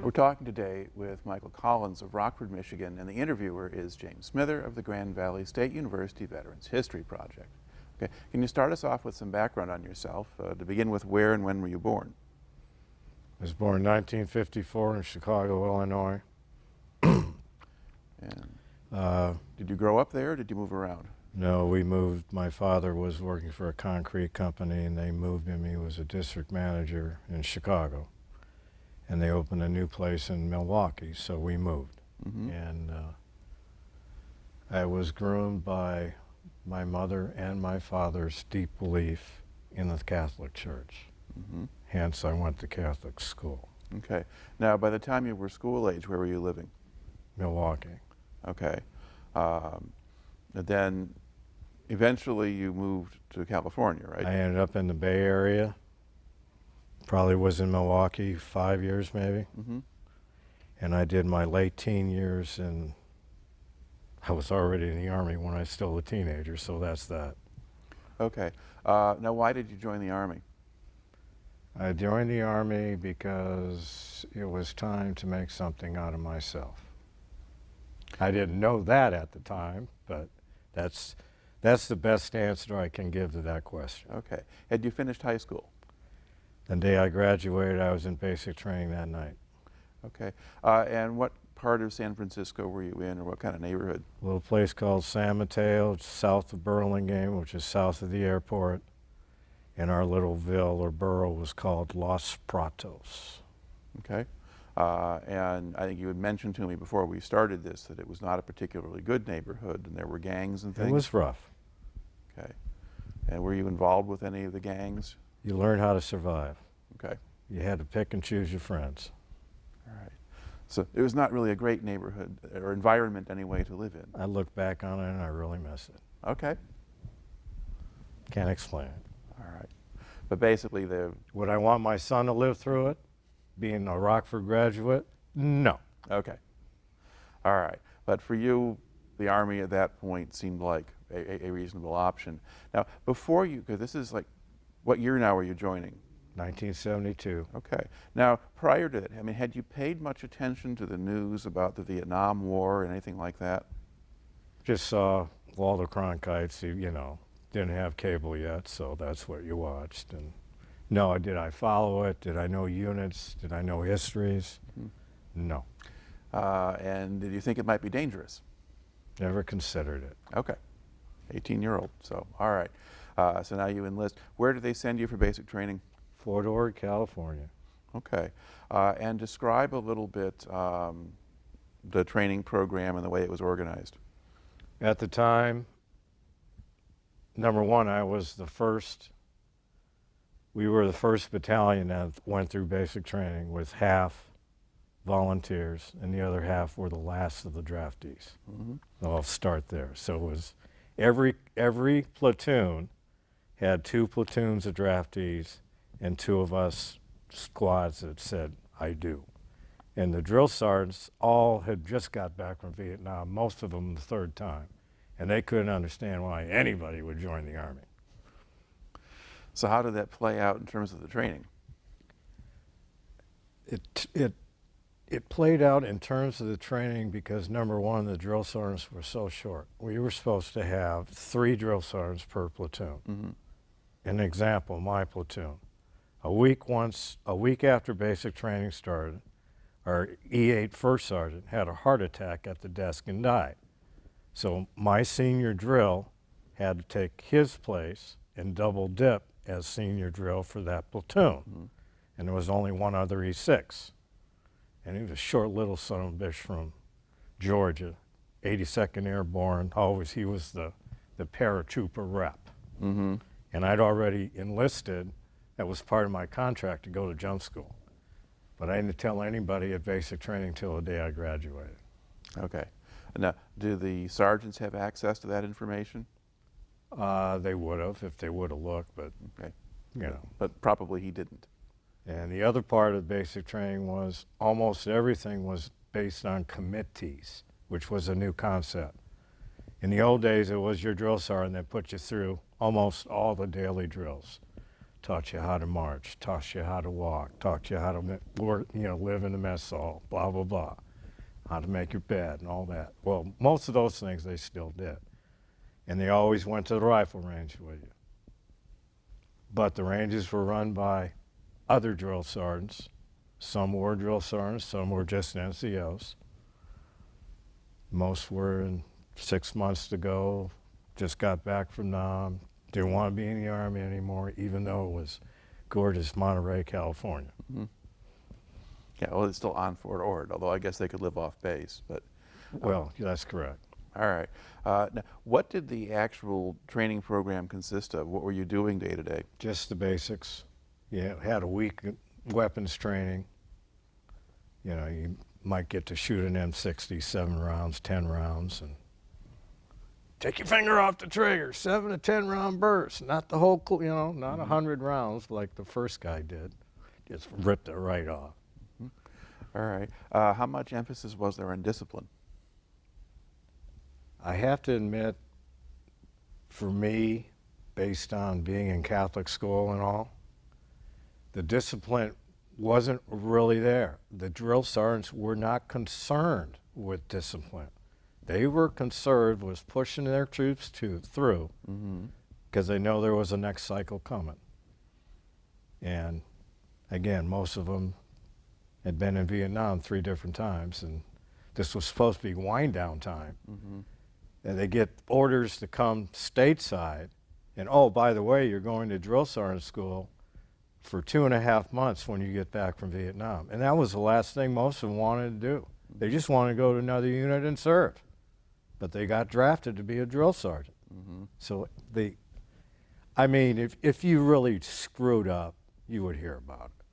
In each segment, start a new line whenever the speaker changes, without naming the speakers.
We're talking today with Michael Collins of Rockford, Michigan, and the interviewer is James Smither of the Grand Valley State University Veterans History Project. Okay, can you start us off with some background on yourself? To begin with, where and when were you born?
I was born in 1954 in Chicago, Illinois.
And did you grow up there or did you move around?
No, we moved. My father was working for a concrete company and they moved him. He was a district manager in Chicago. And they opened a new place in Milwaukee, so we moved. And I was groomed by my mother and my father's deep belief in the Catholic Church. Hence, I went to Catholic school.
Okay. Now, by the time you were school age, where were you living?
Milwaukee.
Okay. And then eventually you moved to California, right?
I ended up in the Bay Area. Probably was in Milwaukee 5 years maybe. And I did my late teen years, and I was already in the Army when I was still a teenager, so that's that.
Okay. Now, why did you join the Army?
I joined the Army because it was time to make something out of myself. I didn't know that at the time, but that's the best answer I can give to that question.
Okay. Had you finished high school?
The day I graduated, I was in basic training that night.
Okay. And what part of San Francisco were you in, or what kind of neighborhood?
A little place called San Mateo, south of Burlingame, which is south of the airport. And our little ville or borough was called Los Pratos.
Okay. And I think you had mentioned to me before we started this that it was not a particularly good neighborhood and there were gangs and things.
It was rough.
Okay. And were you involved with any of the gangs?
You learn how to survive.
Okay.
You had to pick and choose your friends.
All right. So it was not really a great neighborhood or environment anyway to live in.
I look back on it and I really miss it.
Okay.
Can't explain it.
All right. But basically
Would I want my son to live through it, being a Rockford graduate? No.
Okay. All right. But for you, the Army at that point seemed like a reasonable option. Now, before you, because this is like, what year now were you joining?
1972.
Okay. Now, prior to that, I mean, had you paid much attention to the news about the Vietnam War or anything like that?
Just saw Walter Cronkite's, you know, didn't have cable yet, so that's what you watched. And no, did I follow it? Did I know units? Did I know histories? No.
And did you think it might be dangerous?
Never considered it.
Okay. 18-year-old, so all right. So now you enlist. Where did they send you for basic training?
Fort Ord, California.
Okay. And describe a little bit the training program and the way it was organized.
At the time, number one, we were the first battalion that went through basic training with half volunteers and the other half were the last of the draftees. So I'll start there. So it was every platoon had 2 platoons of draftees and 2 of us squads that said, I do. And the drill sergeants all had just got back from Vietnam, most of them the 3rd time. And they couldn't understand why anybody would join the Army.
So how did that play out in terms of the training?
It played out in terms of the training because, number one, the drill sergeants were so short. We were supposed to have 3 drill sergeants per platoon. An example, my platoon. A week after basic training started, our E8 first sergeant had a heart attack at the desk and died. So my senior drill had to take his place and double dip as senior drill for that platoon. And there was only one other E6. And he was a short little son of a bitch from Georgia, 82nd Airborne. He was the paratrooper rep. And I'd already enlisted. That was part of my contract to go to jump school. But I didn't tell anybody at basic training till the day I graduated.
Okay. Now, do the sergeants have access to that information?
They would have if they would have looked, but
Okay.
you know.
But probably he didn't.
And the other part of basic training was almost everything was based on committees, which was a new concept. In the old days, it was your drill sergeant that put you through almost all the daily drills. taught you how to march, taught you how to walk, taught you how to work, live in the mess hall, blah, blah, blah, how to make your bed and all that. Well, most of those things they still did. And they always went to the rifle range with you. But the ranges were run by other drill sergeants. Some were drill sergeants, some were just NCOs. Most were in 6 months to go, just got back from Nam, didn't want to be in the Army anymore, even though it was gorgeous Monterey, California.
Mm-hmm. Yeah, well, it's still on Fort Ord, although I guess they could live off base. But
well, that's correct.
All right. Now, what did the actual training program consist of? What were you doing day to day?
Just the basics. You had a week weapons training. You might get to shoot an M60, 7 rounds, 10 rounds, and take your finger off the trigger, 7 to 10 round bursts, not the whole, not 100 rounds like the first guy did. Just ripped it right off.
Mm-hmm. All right. How much emphasis was there on discipline?
I have to admit, for me, based on being in Catholic school and all, the discipline wasn't really there. The drill sergeants were not concerned with discipline. They were concerned with pushing their troops through because they know there was a next cycle coming. And again, most of them had been in Vietnam 3 different times, and this was supposed to be wind down time. And they get orders to come stateside, and oh, by the way, you're going to drill sergeant school for 2.5 months when you get back from Vietnam. And that was the last thing most of them wanted to do. They just wanted to go to another unit and serve. But they got drafted to be a drill sergeant. So if you really screwed up, you would hear about it.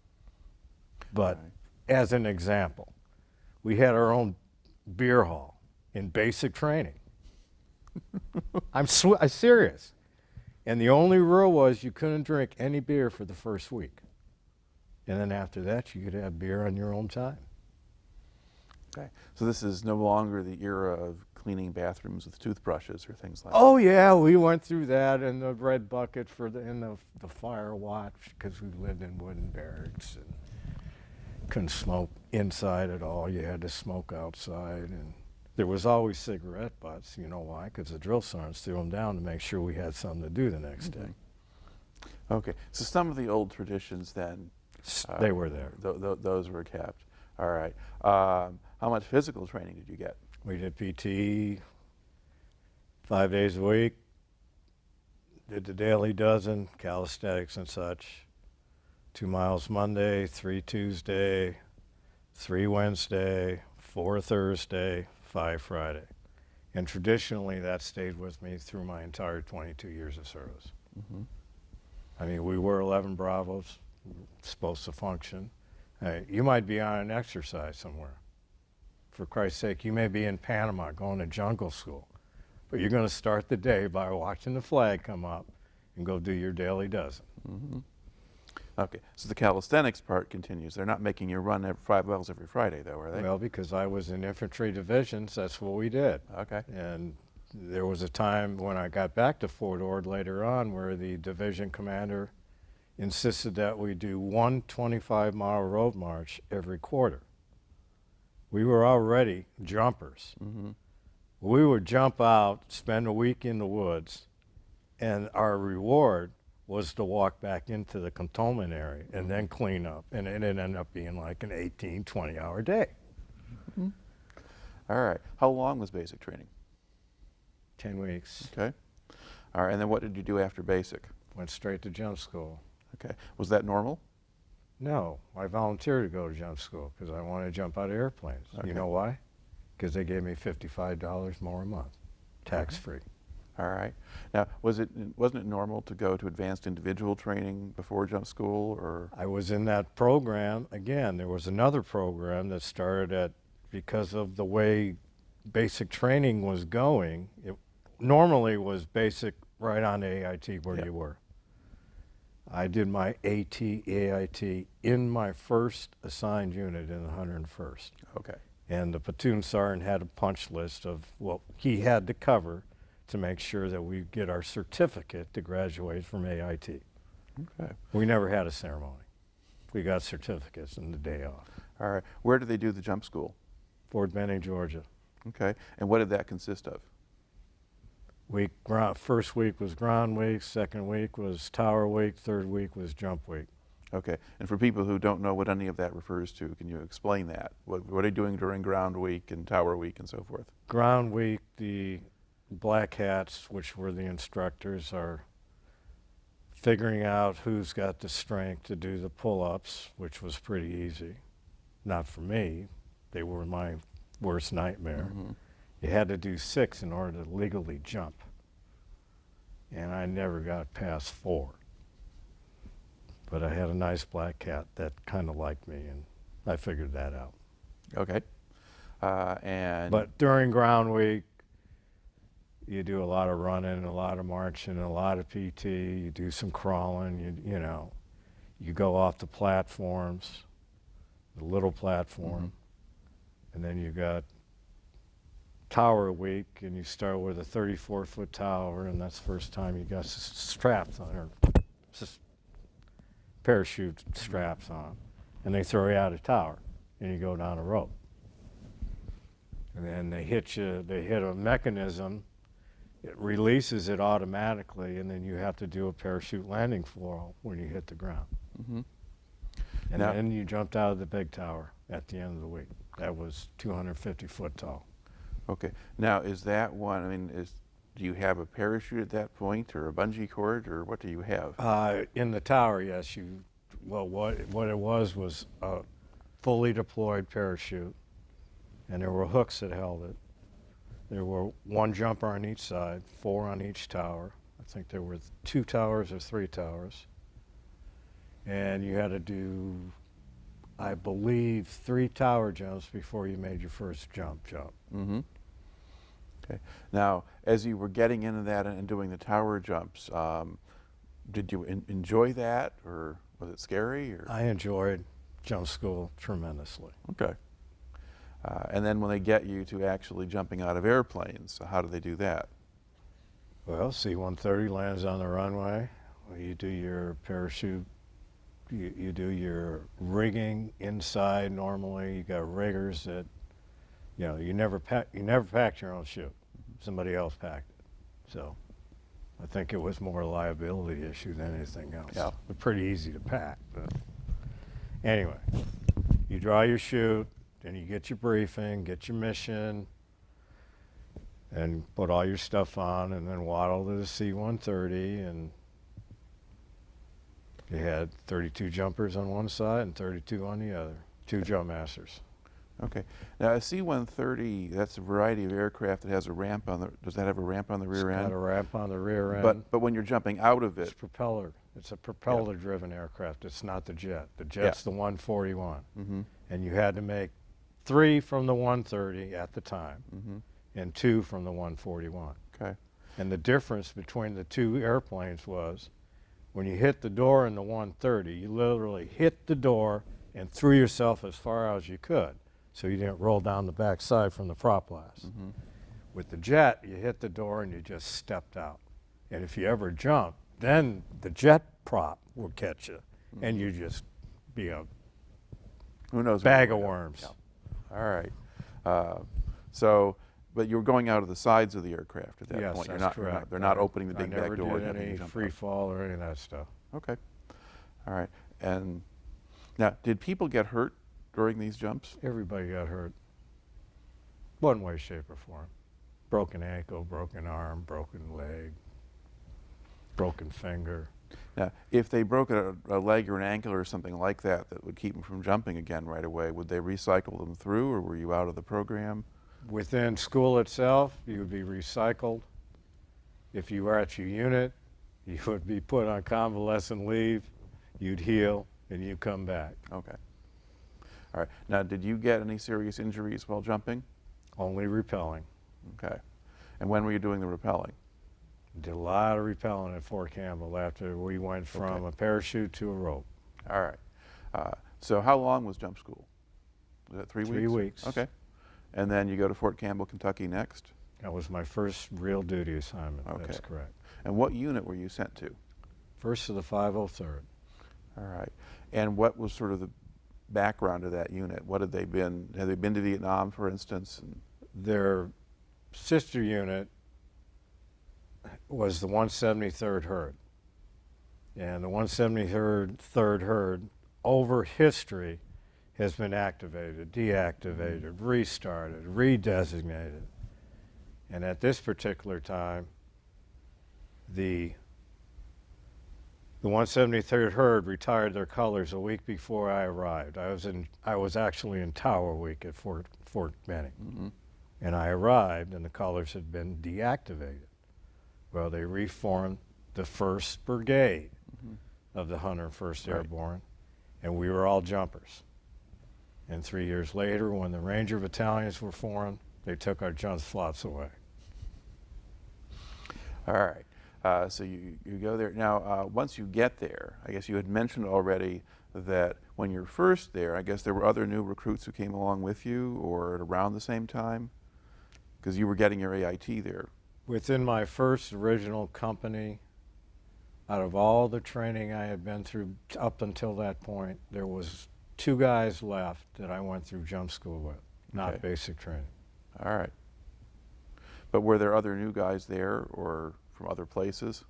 But as an example, we had our own beer hall in basic training. I'm serious. And the only rule was you couldn't drink any beer for the first week. And then after that, you could have beer on your own time.
Okay. So this is no longer the era of cleaning bathrooms with toothbrushes or things like
Oh, yeah, we went through that in the red bucket in the fire watch because we lived in wooden barracks and couldn't smoke inside at all. You had to smoke outside. And there was always cigarette butts. You know why? Because the drill sergeants threw them down to make sure we had something to do the next day.
Okay. So some of the old traditions then.
They were there.
Those were kept. All right. How much physical training did you get?
We did PT 5 days a week, did the daily dozen, calisthenics and such, 2 miles Monday, 3 Tuesday, 3 Wednesday, 4 Thursday, 5 Friday. And traditionally that stayed with me through my entire 22 years of service. I mean, we were 11 Bravos, supposed to function. You might be on an exercise somewhere. For Christ's sake, you may be in Panama going to jungle school, but you're going to start the day by watching the flag come up and go do your daily dozen.
Okay, so the calisthenics part continues. They're not making you run 5 miles every Friday, though, are they?
Well, because I was in infantry divisions, that's what we did.
Okay.
And there was a time when I got back to Fort Ord later on where the division commander insisted that we do 1 25-mile road march every quarter. We were already jumpers. We would jump out, spend a week in the woods, and our reward was to walk back into the cantonment area and then clean up. And it ended up being like an 18, 20-hour day.
All right. How long was basic training?
10 weeks.
Okay. All right. And then what did you do after basic?
Went straight to jump school.
Okay. Was that normal?
No, I volunteered to go to jump school because I wanted to jump out of airplanes.
Okay.
You know why? Because they gave me $55 more a month, tax-free.
All right. Now, wasn't it normal to go to advanced individual training before jump school, or?
I was in that program. Again, there was another program that started because of the way basic training was going. It normally was basic right on AIT where you were. I did my AIT in my first assigned unit in the 101st.
Okay.
And the platoon sergeant had a punch list of what he had to cover to make sure that we get our certificate to graduate from AIT.
Okay.
We never had a ceremony. We got certificates and the day off.
All right. Where do they do the jump school?
Fort Benning, Georgia.
Okay. And what did that consist of?
First week was ground week, second week was tower week, third week was jump week.
Okay. And for people who don't know what any of that refers to, can you explain that? What are you doing during ground week and tower week and so forth?
Ground week, the black hats, which were the instructors, are figuring out who's got the strength to do the pull-ups, which was pretty easy. Not for me. They were my worst nightmare.
Mm-hmm.
You had to do 6 in order to legally jump. And I never got past 4. But I had a nice black cat that kind of liked me, and I figured that out.
Okay.
But during ground week, you do a lot of running, a lot of marching, a lot of PT. You do some crawling. You know, you go off the platforms, the little platform, and then you got tower week, and you start with a 34-foot tower, and that's the first time you got straps on, or just parachute straps on, and they throw you out a tower, and you go down a rope. And then they hit a mechanism, it releases it automatically, and then you have to do a parachute landing floor when you hit the ground.
Mm-hmm.
And then you jumped out of the big tower at the end of the week. That was 250 foot tall.
Okay. Now, is that one, I mean, do you have a parachute at that point, or a bungee cord, or what do you have?
In the tower, yes. What it was a fully deployed parachute, and there were hooks that held it. There were 1 jumper on each side, 4 on each tower. I think there were 2 towers or 3 towers. And you had to do, I believe, 3 tower jumps before you made your first jump.
Mm-hmm. Okay. Now, as you were getting into that and doing the tower jumps, did you enjoy that, or was it scary? Or?
I enjoyed jump school tremendously.
Okay. And then when they get you to actually jumping out of airplanes, how do they do that?
Well, C-130 lands on the runway. You do your parachute. You do your rigging inside normally. You got riggers that, you know, you never packed your own chute. Somebody else packed it. So I think it was more a liability issue than anything else.
Yeah.
But pretty easy to pack. But anyway, you draw your chute, then you get your briefing, get your mission, and put all your stuff on, and then waddle to the C-130, and you had 32 jumpers on one side and 32 on the other, 2 jump masters.
Okay. Now, a C-130, that's a variety of aircraft that has a ramp on the, does that have a ramp on the rear end?
It's got a ramp on the rear end.
But when you're jumping out of
It's
it.
propeller. It's a propeller-driven aircraft. It's not the jet. The jet's the 141.
Mm-hmm.
And you had to make 3 from the 130 at the time, and 2 from the 141.
Okay.
And the difference between the 2 airplanes was, when you hit the door in the 130, you literally hit the door and threw yourself as far as you could, so you didn't roll down the back side from the prop blast. With the jet, you hit the door and you just stepped out. And if you ever jumped, then the jet prop would catch you, and you just be a
Who knows?
bag of worms.
Yeah. All right. But you were going out of the sides of the aircraft at that
Yes,
point.
that's correct.
They're not opening the big back door.
I never
and
did
having you
any
jump
free
out.
fall or any of that stuff.
Okay. All right. And now, did people get hurt during these jumps?
Everybody got hurt. One way, shape, or form. Broken ankle, broken arm, broken leg, broken finger.
Now, if they broke a leg or an ankle or something like that that would keep them from jumping again right away, would they recycle them through, or were you out of the program?
Within school itself, you would be recycled. If you were at your unit, you would be put on convalescent leave, you'd heal, and you'd come back.
Okay. All right. Now, did you get any serious injuries while jumping?
Only repelling.
Okay. And when were you doing the rappelling?
Did a lot of repelling at Fort Campbell after we went from a parachute to a rope.
All right. So how long was jump school? Was it 3 weeks?
3 weeks.
Okay. And then you go to Fort Campbell, Kentucky next?
That was my first real duty assignment.
Okay.
That's correct.
And what unit were you sent to?
First of the 503rd.
All right. And what was sort of the background of that unit? What had they been to Vietnam, for instance? And
Their sister unit was the 173rd Herd. And the 173rd Herd, over history, has been activated, deactivated, restarted, redesignated. And at this particular time, the 173rd Herd retired their colors a week before I arrived. I was actually in Tower Week at Fort Benning. And I arrived and the colors had been deactivated. Well, they reformed the 1st Brigade of the 101st Airborne, and we were all jumpers. And 3 years later, when the Ranger battalions were formed, they took our jump slots away.
all right. So you go there. Now, once you get there, I guess you had mentioned already that when you're first there, I guess there were other new recruits who came along with you or at around the same time? Because you were getting your AIT there.
Within my first original company, out of all the training I had been through up until that point, there was 2 guys left that I went through jump school with, not basic training.
All right. But were there other new guys there or from other places?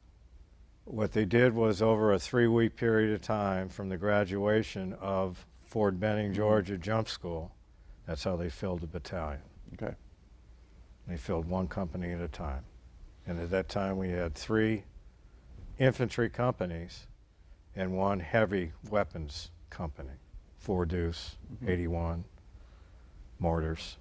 What they did was over a 3-week period of time from the graduation of Fort Benning, Georgia jump school, that's how they filled the battalion.
Okay.
They filled one company at a time. And at that time we had 3 infantry companies and 1 heavy weapons company, 4 Deuce, 81 mortars,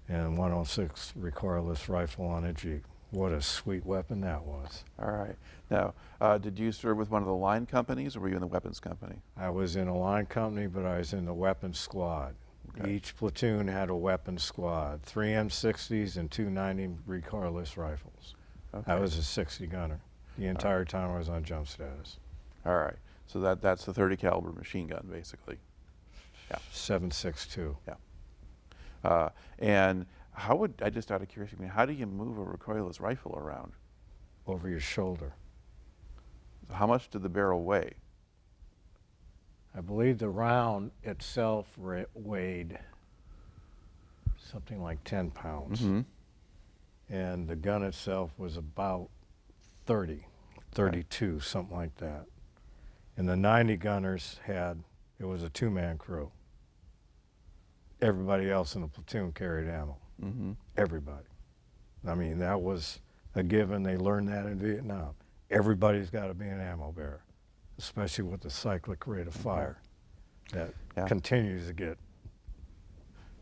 and 106 recoilless rifle on a Jeep. What a sweet weapon that was.
All right. Now, did you serve with one of the line companies or were you in the weapons company?
I was in a line company, but I was in the weapons squad.
Okay.
Each platoon had a weapons squad, 3 M60s and 2 90 recoilless rifles.
Okay.
I was a 60 gunner the entire time I was on jump status.
All right. So that's the 30 caliber machine gun, basically. Yeah.
7.62.
Yeah. And how would, I just out of curiosity, I mean, how do you move a recoilless rifle around?
Over your shoulder.
How much did the barrel weigh?
I believe the round itself weighed something like 10 pounds. And the gun itself was about 32, something like that. And the 90 gunners it was a 2-man crew. Everybody else in the platoon carried ammo. Everybody. I mean, that was a given. They learned that in Vietnam. Everybody's got to be an ammo bearer, especially with the cyclic rate of fire that continues to get.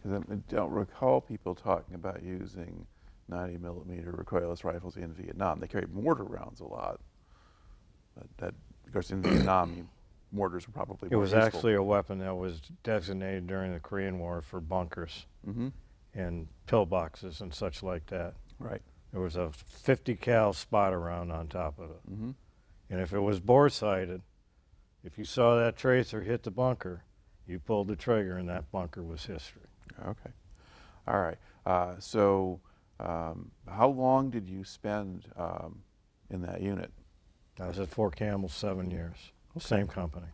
Because I don't recall people talking about using 90 millimeter recoilless rifles in Vietnam. They carried mortar rounds a lot. But of course, in Vietnam, mortars were probably
It
more
was
useful.
actually a weapon that was designated during the Korean War for bunkers and pillboxes and such like that.
Right.
There was a 50 cal spotter round on top of it. And if it was bore sighted, if you saw that tracer hit the bunker, you pulled the trigger and that bunker was history.
Okay. All right. So how long did you spend in that unit?
I was at Fort Campbell 7 years, same company.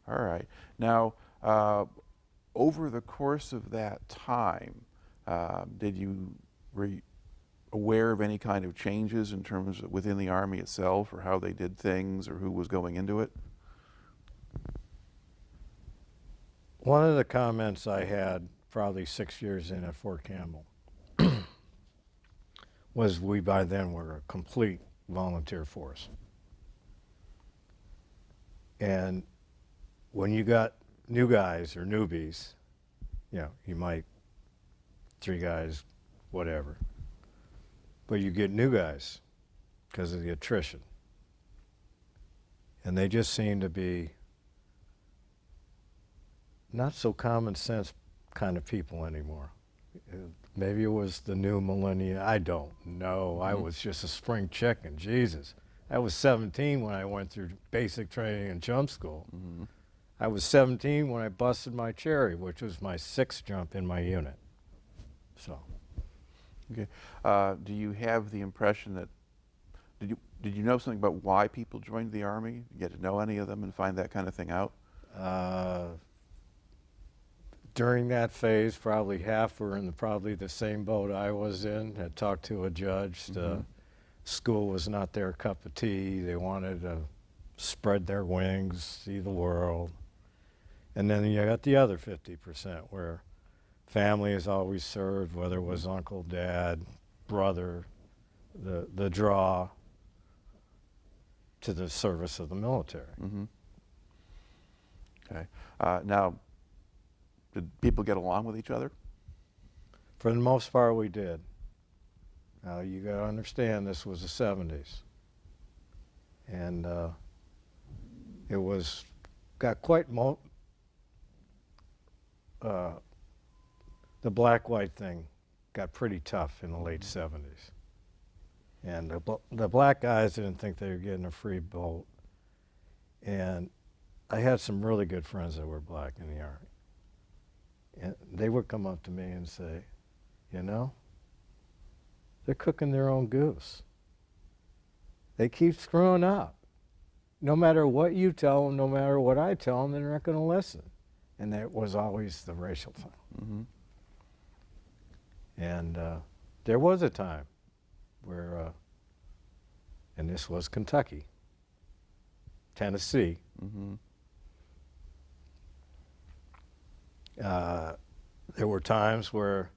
All right. Now, over the course of that time, were you aware of any kind of changes in terms of within the Army itself or how they did things or who was going into it?
One of the comments I had probably 6 years in at Fort Campbell was we by then were a complete volunteer force. And when you got new guys or newbies, you might 3 guys, whatever. But you get new guys because of the attrition. And they just seem to be not so common sense kind of people anymore. Maybe it was the new millennium. I don't know. I was just a spring chicken. Jesus. I was 17 when I went through basic training and jump school. I was 17 when I busted my cherry, which was my 6th jump in my unit. So.
Okay. Do you have the impression that Did you know something about why people joined the Army? Get to know any of them and find that kind of thing out?
During that phase, probably half were in probably the same boat I was in. Had talked to a judge. The school was not their cup of tea. They wanted to spread their wings, see the world. And then you got the other 50% where family is always served, whether it was uncle, dad, brother, the draw to the service of the military.
Okay. Now, did people get along with each other?
For the most part, we did. Now, you got to understand, this was the 70s. And it was, got quite, the black-white thing got pretty tough in the late 70s. And the black guys didn't think they were getting a free boat. And I had some really good friends that were black in the Army. And they would come up to me and say, you know, they're cooking their own goose. They keep screwing up. No matter what you tell them, no matter what I tell them, they're not going to listen. And that was always the racial thing. And there was a time where, and this was Kentucky, Tennessee, there were times where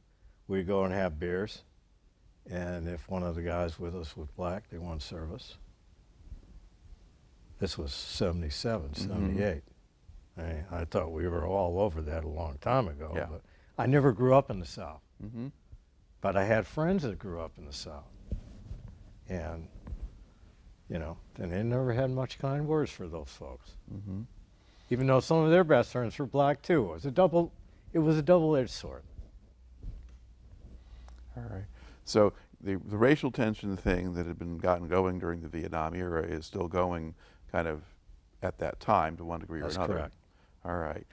we'd go and have beers, and if one of the guys with us was black, they wouldn't serve us. This was 77, 78. I thought we were all over that a long time ago, but I never grew up in the South. But I had friends that grew up in the South. And, you know, and they never had much kind words for those folks. Even though some of their best friends were black too. It was a double-edged sword.
All right. So the racial tension thing that had been gotten going during the Vietnam era is still going kind of at that time to one degree or another.
That's correct.
All right.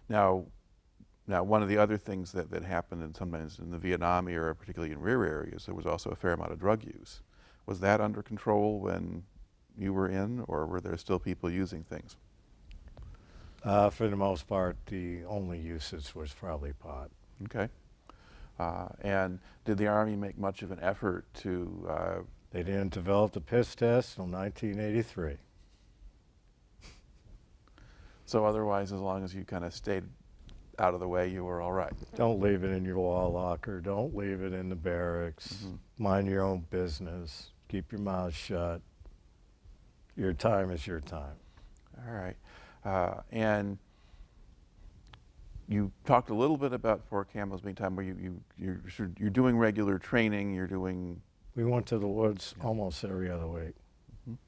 Now, one of the other things that happened, and sometimes in the Vietnam era, particularly in rear areas, there was also a fair amount of drug use. Was that under control when you were in, or were there still people using things?
For the most part, the only usage was probably pot.
Okay. And did the Army make much of an effort to...
They didn't develop the piss test until 1983.
So otherwise, as long as you kind of stayed out of the way, you were all right.
Don't leave it in your wall locker. Don't leave it in the barracks. Mind your own business. Keep your mouth shut. Your time is your time.
All right. And you talked a little bit about Fort Campbell's meantime, where you're doing regular training. You're doing.
We went to the woods almost every other week,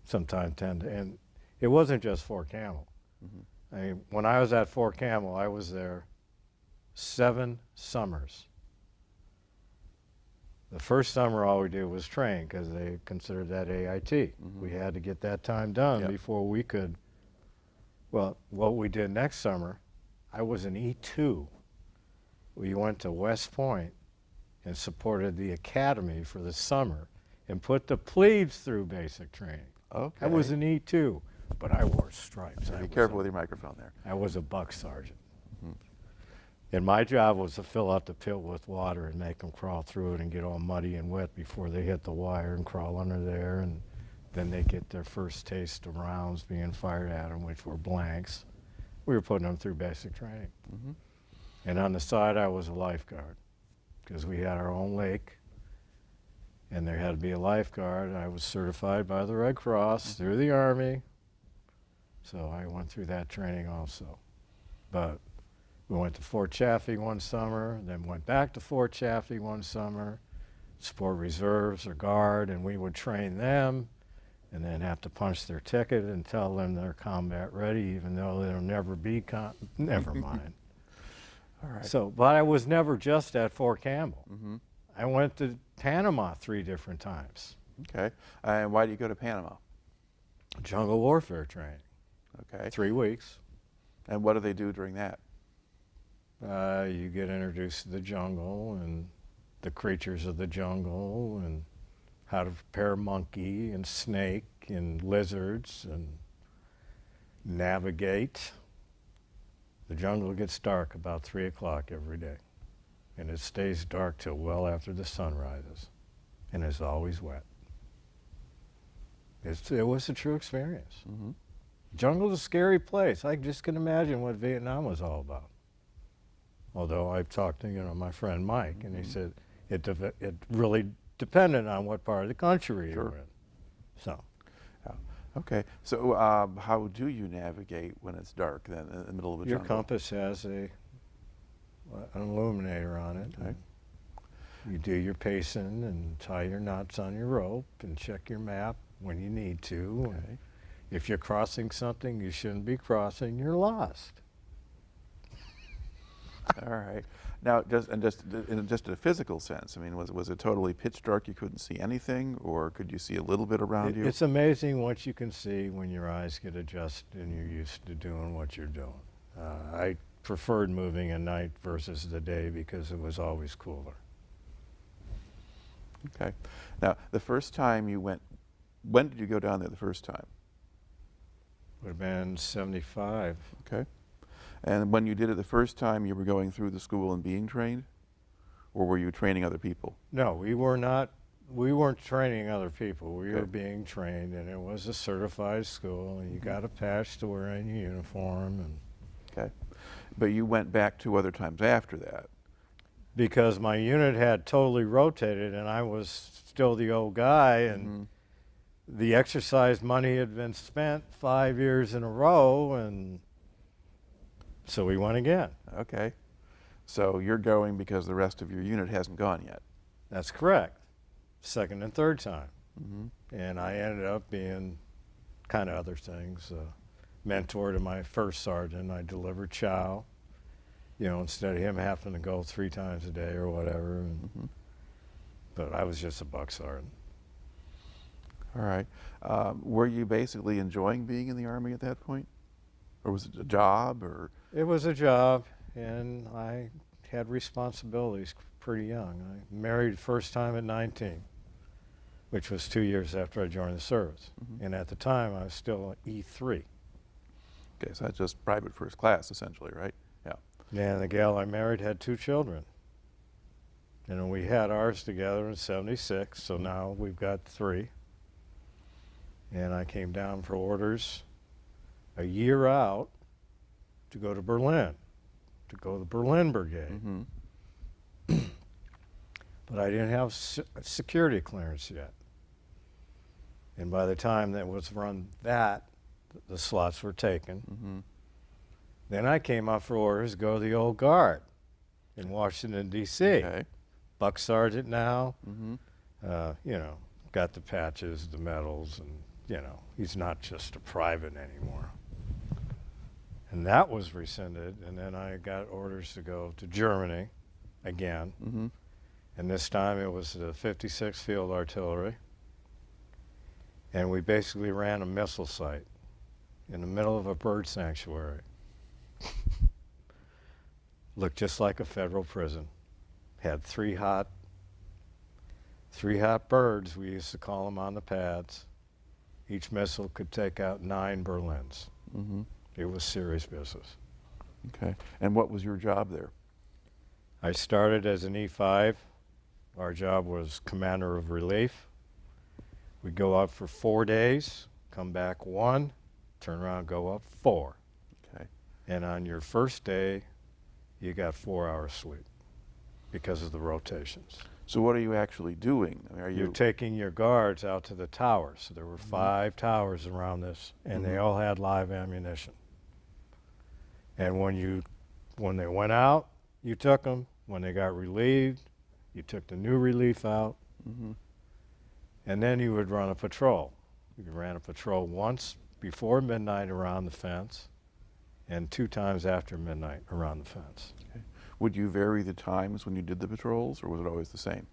sometime 10. And it wasn't just Fort Campbell. I mean, when I was at Fort Campbell, I was there 7 summers. The first summer, all we did was train because they considered that AIT. We had to get that time done before we could. Well, what we did next summer, I was in E2. We went to West Point and supported the academy for the summer and put the plebes through basic training.
Okay.
I was in E2, but I wore stripes.
Be careful with your microphone there.
I was a buck sergeant. And my job was to fill out the pit with water and make them crawl through it and get all muddy and wet before they hit the wire and crawl under there. And then they get their first taste of rounds being fired at them, which were blanks. We were putting them through basic training. And on the side, I was a lifeguard because we had our own lake and there had to be a lifeguard. I was certified by the Red Cross through the Army. So I went through that training also. But we went to Fort Chaffee one summer, then went back to Fort Chaffee one summer, support reserves or guard, and we would train them and then have to punch their ticket and tell them they're combat ready, even though they'll never be never mind.
All right.
So, but I was never just at Fort Campbell. I went to Panama 3 different times.
Okay. And why do you go to Panama?
Jungle warfare training.
Okay.
3 weeks.
And what do they do during that?
You get introduced to the jungle and the creatures of the jungle and how to prepare monkey and snake and lizards and navigate. The jungle gets dark about 3 o'clock every day, and it stays dark till well after the sun rises, and it's always wet. It was a true experience.
Mm-hmm.
Jungle's a scary place. I just can imagine what Vietnam was all about. Although I've talked to my friend Mike, and he said it really depended on what part of the country you were in. So.
Okay, so how do you navigate when it's dark then in the middle of the
Your
jungle?
compass has an illuminator on it.
Okay.
You do your pacing and tie your knots on your rope and check your map when you need to.
Okay.
And if you're crossing something you shouldn't be crossing, you're lost.
All right. Now, in just a physical sense, I mean, was it totally pitch dark? You couldn't see anything, or could you see a little bit around you?
It's amazing what you can see when your eyes get adjusted and you're used to doing what you're doing. I preferred moving at night versus the day because it was always cooler.
Okay. Now, the first time you went, when did you go down there the first time?
Would have been 75.
Okay. And when you did it the first time, you were going through the school and being trained? Or were you training other people?
No, we weren't training other people. We
Okay.
were being trained, and it was a certified school, and you got a patch to wear in your uniform. And
Okay. But you went back 2 other times after that.
because my unit had totally rotated, and I was still the old guy, and the exercise money had been spent 5 years in a row, and so we went again.
Okay. So you're going because the rest of your unit hasn't gone yet.
That's correct. Second and third time.
Mm-hmm.
And I ended up being kind of other things. Mentor to my first sergeant. I delivered chow, instead of him having to go 3 times a day or whatever. But I was just a buck sergeant.
All right. Were you basically enjoying being in the Army at that point? Or was it a job? Or
It was a job, and I had responsibilities pretty young. I married first time at 19, which was 2 years after I joined the service. And at the time, I was still an E3.
Okay, so that's just private first class, essentially, right? Yeah.
And the gal I married had 2 children. And we had ours together in 76, so now we've got 3. And I came down for orders a year out to go to Berlin, to go to the Berlin Brigade.
Mm-hmm.
But I didn't have security clearance yet. And by the time that was run the slots were taken.
Mm-hmm.
Then I came up for orders to go to the old guard in Washington, D.C.
Okay.
Buck sergeant now,
Mm-hmm.
got the patches, the medals, and, he's not just a private anymore. And that was rescinded, and then I got orders to go to Germany again.
Mm-hmm.
And this time it was the 56th Field Artillery. And we basically ran a missile site in the middle of a bird sanctuary. Looked just like a federal prison. Had 3 hot birds, we used to call them, on the pads. Each missile could take out 9 Berlins.
Mm-hmm.
It was serious business.
Okay. And what was your job there?
I started as an E5. Our job was commander of relief. We'd go out for 4 days, come back 1, turn around, go up 4.
Okay.
And on your first day, you got 4 hours sleep because of the rotations.
So what are you actually doing? I mean, are
You're
you
taking your guards out to the towers. So there were 5 towers around this, and they all had live ammunition. And when they went out, you took them. When they got relieved, you took the new relief out.
Mm-hmm.
And then you would run a patrol. You ran a patrol once before midnight around the fence, and 2 times after midnight around the fence.
Okay. Would you vary the times when you did the patrols, or was it always the same?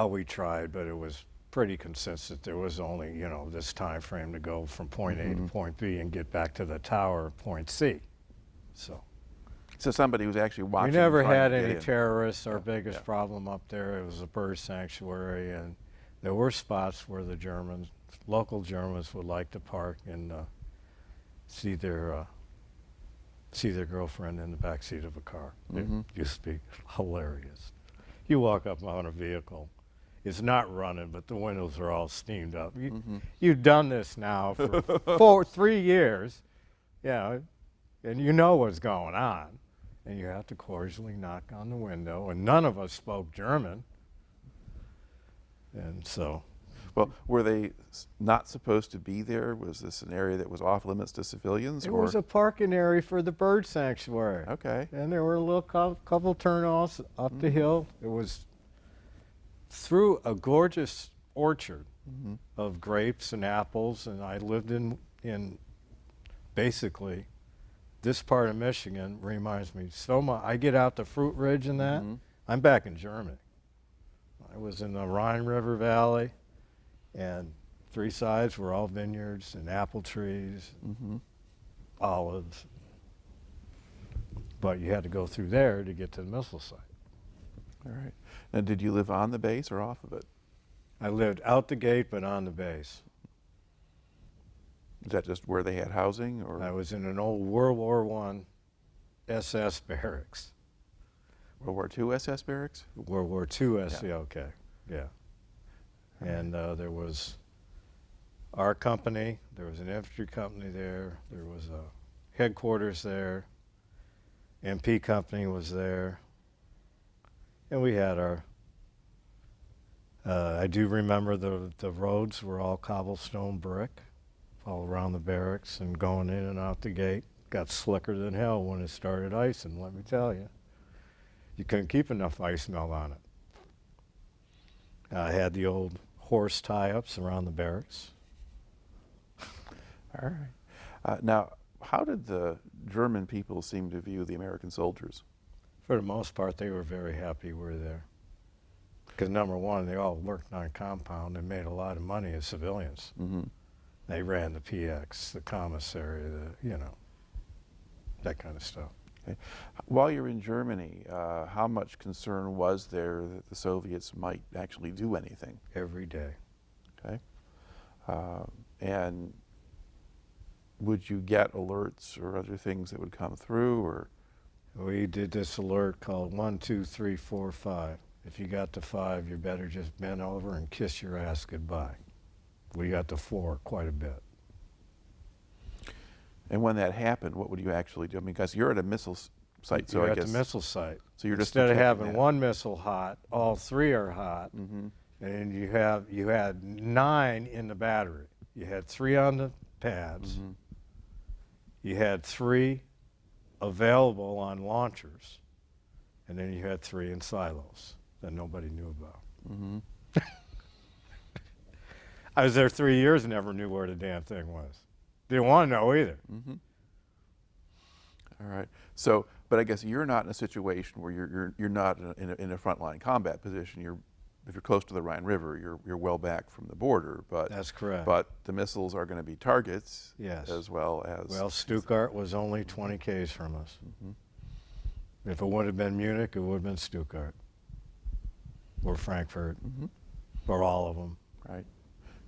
We tried, but it was pretty consistent. There was only, this time frame to go from point A to point B and get back to the tower, point C. So
somebody who's actually watching.
we never
trying
had
to get
any
in.
terrorists. Our
Yeah,
biggest
yeah.
problem up there, it was a bird sanctuary, and There were spots where the Germans, local Germans, would like to park and see their girlfriend in the back seat of a car.
Mhm.
It used to be hilarious. You walk up on a vehicle, it's not running, but the windows are all steamed up. You've done this now for 3 years, yeah, and you know what's going on. And you have to cordially knock on the window, and none of us spoke German. And so,
Well, were they not supposed to be there? Was this an area that was off limits to civilians?
it was a parking area for the bird sanctuary.
Okay.
And there were a little couple turnoffs up the hill. It was through a gorgeous orchard of grapes and apples, and I lived in basically this part of Michigan reminds me so much. I get out to Fruit Ridge and that, I'm back in Germany. I was in the Rhine River Valley, and 3 sides were all vineyards and apple trees, olives. But you had to go through there to get to the missile site.
All right. Now, did you live on the base or off of it?
I lived out the gate, but on the base.
Is that just where they had housing, or?
I was in an old World War I SS barracks.
World War II SS barracks?
World War II SS, okay, yeah. And there was our company, there was an infantry company there, there was a headquarters there, MP company was there, and we had our, I do remember the roads were all cobblestone brick all around the barracks and going in and out the gate. Got slicker than hell when it started icing, let me tell you. You couldn't keep enough ice melt on it. I had the old horse tie-ups around the barracks.
All right. Now, how did the German people seem to view the American soldiers?
For the most part, they were very happy we were there. Because number one, they all worked on compound and made a lot of money as civilians. They ran the PX, the commissary, that kind of stuff.
Okay. While you're in Germany, how much concern was there that the Soviets might actually do anything?
Every day.
Okay. And would you get alerts or other things that would come through, or?
We did this alert called 1, 2, 3, 4, 5. If you got to 5, you better just bend over and kiss your ass goodbye. We got to 4 quite a bit.
And when that happened, what would you actually do? I mean, because you're at a missile site, so
you're
I guess.
at the missile site.
So you're just
instead of having
that.
one missile hot, all 3 are hot, and you had 9 in the battery. You had 3 on the pads. You had 3 available on launchers, and then you had 3 in silos that nobody knew about. I was there 3 years and never knew where the damn thing was. Didn't want to know either.
All right. So, but I guess you're not in a situation where you're not in a frontline combat position. If you're close to the Rhine River, you're well back from the border. But
that's correct.
But the missiles are going to be targets,
yes,
as well as.
Well, Stuttgart was only 20 k's from us. If it would have been Munich, it would have been Stuttgart or Frankfurt, or all of them.
Right.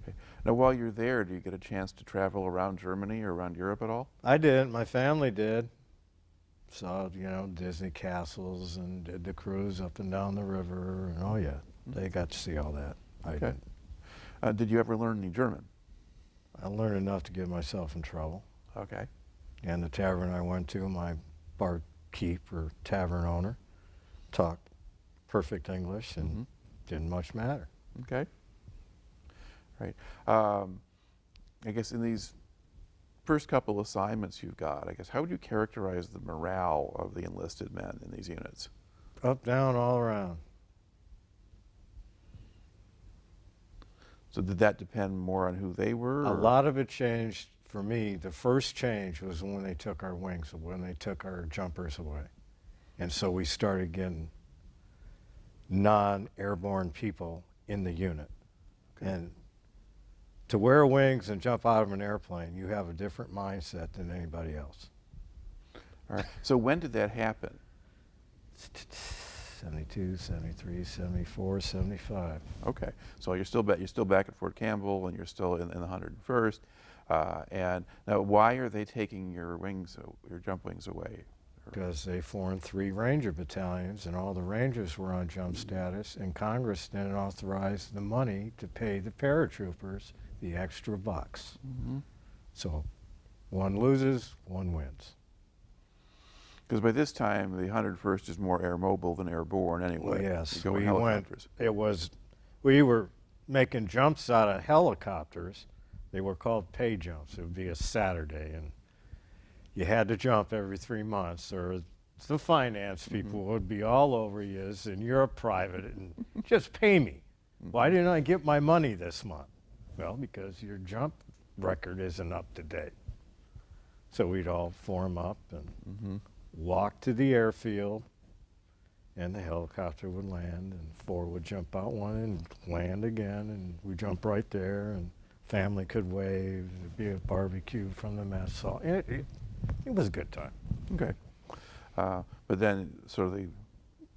Okay. Now, while you're there, do you get a chance to travel around Germany or around Europe at all?
I did. My family did. Saw, Disney castles and did the cruise up and down the river. And oh yeah, they got to see all that. I didn't.
Did you ever learn any German?
I learned enough to get myself in trouble.
Okay.
And the tavern I went to, my barkeep or tavern owner talked perfect English and didn't much matter.
Okay. Right. I guess in these first couple assignments you've got, I guess, how would you characterize the morale of the enlisted men in these units?
Up, down, all around.
So did that depend more on who they were?
A lot of it changed for me. The first change was when they took our wings, when they took our jumpers away. And so we started getting non-airborne people in the unit. Okay. And to wear wings and jump out of an airplane, you have a different mindset than anybody else.
All right. So when did that happen?
72, 72, 73, 74, 75.
Okay, so you're still back at Fort Campbell, and you're still in the 101st. And now, why are they taking your jump wings away?
Because they formed 3 Ranger battalions, and all the Rangers were on jump status, and Congress then authorized the money to pay the paratroopers the extra bucks. So one loses, one wins.
Because by this time, the 101st is more air mobile than airborne anyway.
Well, yes,
we went.
We were making jumps out of helicopters. They were called pay jumps. It would be a Saturday, and you had to jump every 3 months, or the finance people would be all over you, and you're a private, and just pay me. Why didn't I get my money this month? Well, because your jump record isn't up to date. So we'd all form up and walk to the airfield, and the helicopter would land, and 4 would jump out one and land again, and we jump right there, and family could wave. There'd be a barbecue from the mess hall. It was a good time.
Okay. But then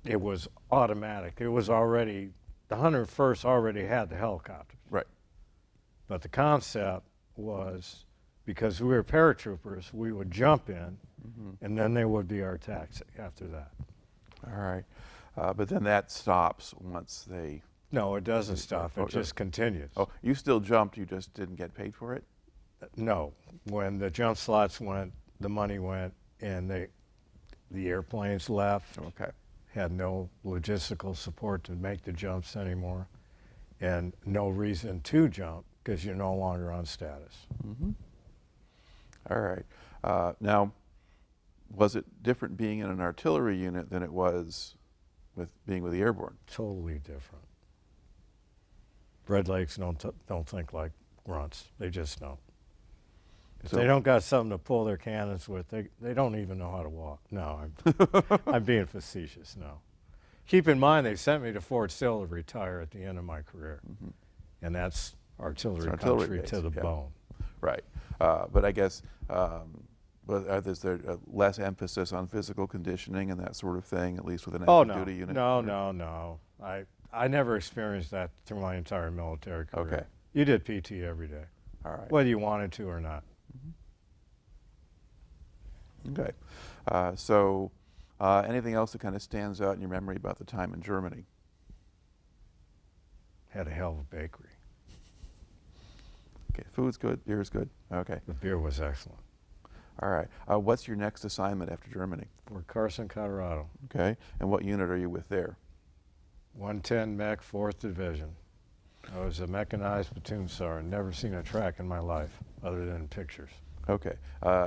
it was automatic. It was already, the 101st already had the helicopters.
Right.
But the concept was, because we were paratroopers, we would jump in, and then they would be our taxi after that.
All right. But then that stops once they...
No, it doesn't stop. It just continues.
Oh, you still jumped, you just didn't get paid for it?
No. When the jump slots went, the money went, and the airplanes left.
Okay.
Had no logistical support to make the jumps anymore, and no reason to jump because you're no longer on status.
All right. Now, was it different being in an artillery unit than it was with being with the airborne?
Totally different. Red Lakes don't think like grunts. They just don't. If they don't got something to pull their cannons with, they don't even know how to walk. No, I'm being facetious. No. Keep in mind, they sent me to Fort Sill to retire at the end of my career, and that's artillery country to the bone.
Right. But I guess is there less emphasis on physical conditioning and that sort of thing, at least with an active duty unit?
No. I never experienced that through my entire military career.
Okay.
You did PT every day.
All right.
Whether you wanted to or not.
Okay. So anything else that kind of stands out in your memory about the time in Germany?
Had a hell of a bakery.
Okay. Food's good. Beer's good. Okay.
The beer was excellent.
All right. What's your next assignment after Germany?
Fort Carson, Colorado.
Okay. And what unit are you with there?
110 Mech, 4th Division. I was a mechanized platoon sergeant. Never seen a track in my life other than in pictures.
Okay.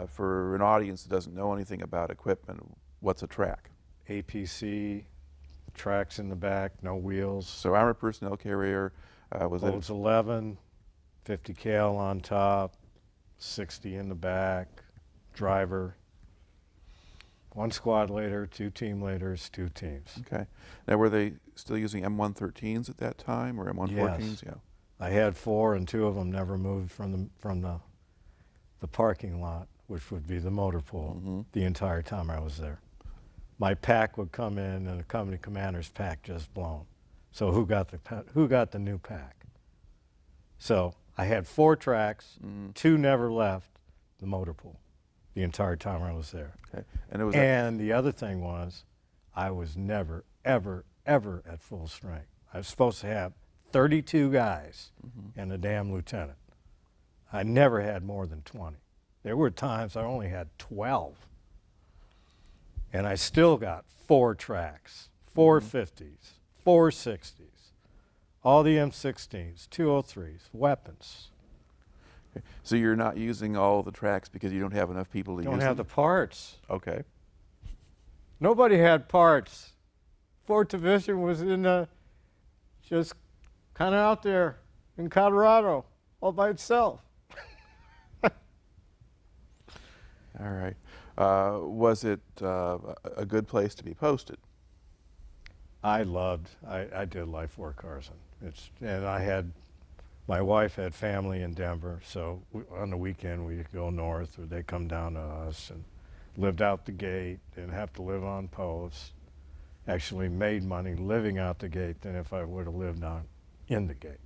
For an audience that doesn't know anything about equipment, what's a track?
APC, tracks in the back, no wheels.
So armored personnel carrier.
Loads 11, 50 cal on top, 60 in the back, driver. 1 squad leader, 2 team leaders, 2 teams.
Okay. Now, were they still using M113s at that time, or M114s?
Yes.
Yeah.
I had 4, and 2 of them never moved from the parking lot, which would be the motor pool, the entire time I was there. My pack would come in, and the company commander's pack just blown. So who got the new pack? So I had 4 tracks, 2 never left the motor pool the entire time I was there.
Okay.
And the other thing was, I was never, ever, ever at full strength. I was supposed to have 32 guys and a damn lieutenant. I never had more than 20. There were times I only had 12. And I still got 4 tracks, 4 50s, 4 60s, all the M16s, 203s, weapons.
Okay. So you're not using all the tracks because you don't have enough people to use them?
Don't have the parts.
Okay.
Nobody had parts. 4th Division was just kind of out there in Colorado all by itself.
All right. Was it a good place to be posted?
I did like Fort Carson. My wife had family in Denver, so on the weekend we'd go north, or they'd come down to us, and lived out the gate, didn't have to live on post. actually made money living out the gate than if I would have lived on in the gate.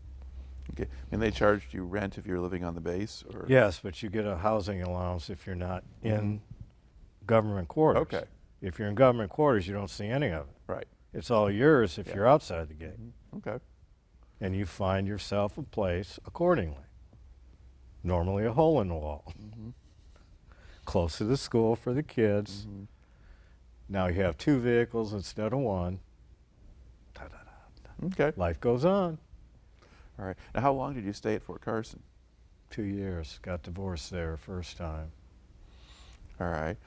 Okay. And they charged you rent if you're living on the base, or?
Yes, but you get a housing allowance if you're not in government quarters.
Okay.
If you're in government quarters, you don't see any of it.
Right.
It's all yours if
Yeah.
you're outside the gate.
Okay.
And you find yourself a place accordingly. Normally a hole in the wall. Close to the school for the kids. Now you have 2 vehicles instead of 1.
Okay.
Life goes on.
All right. Now, how long did you stay at Fort Carson?
2 years. Got divorced there first time.
All right.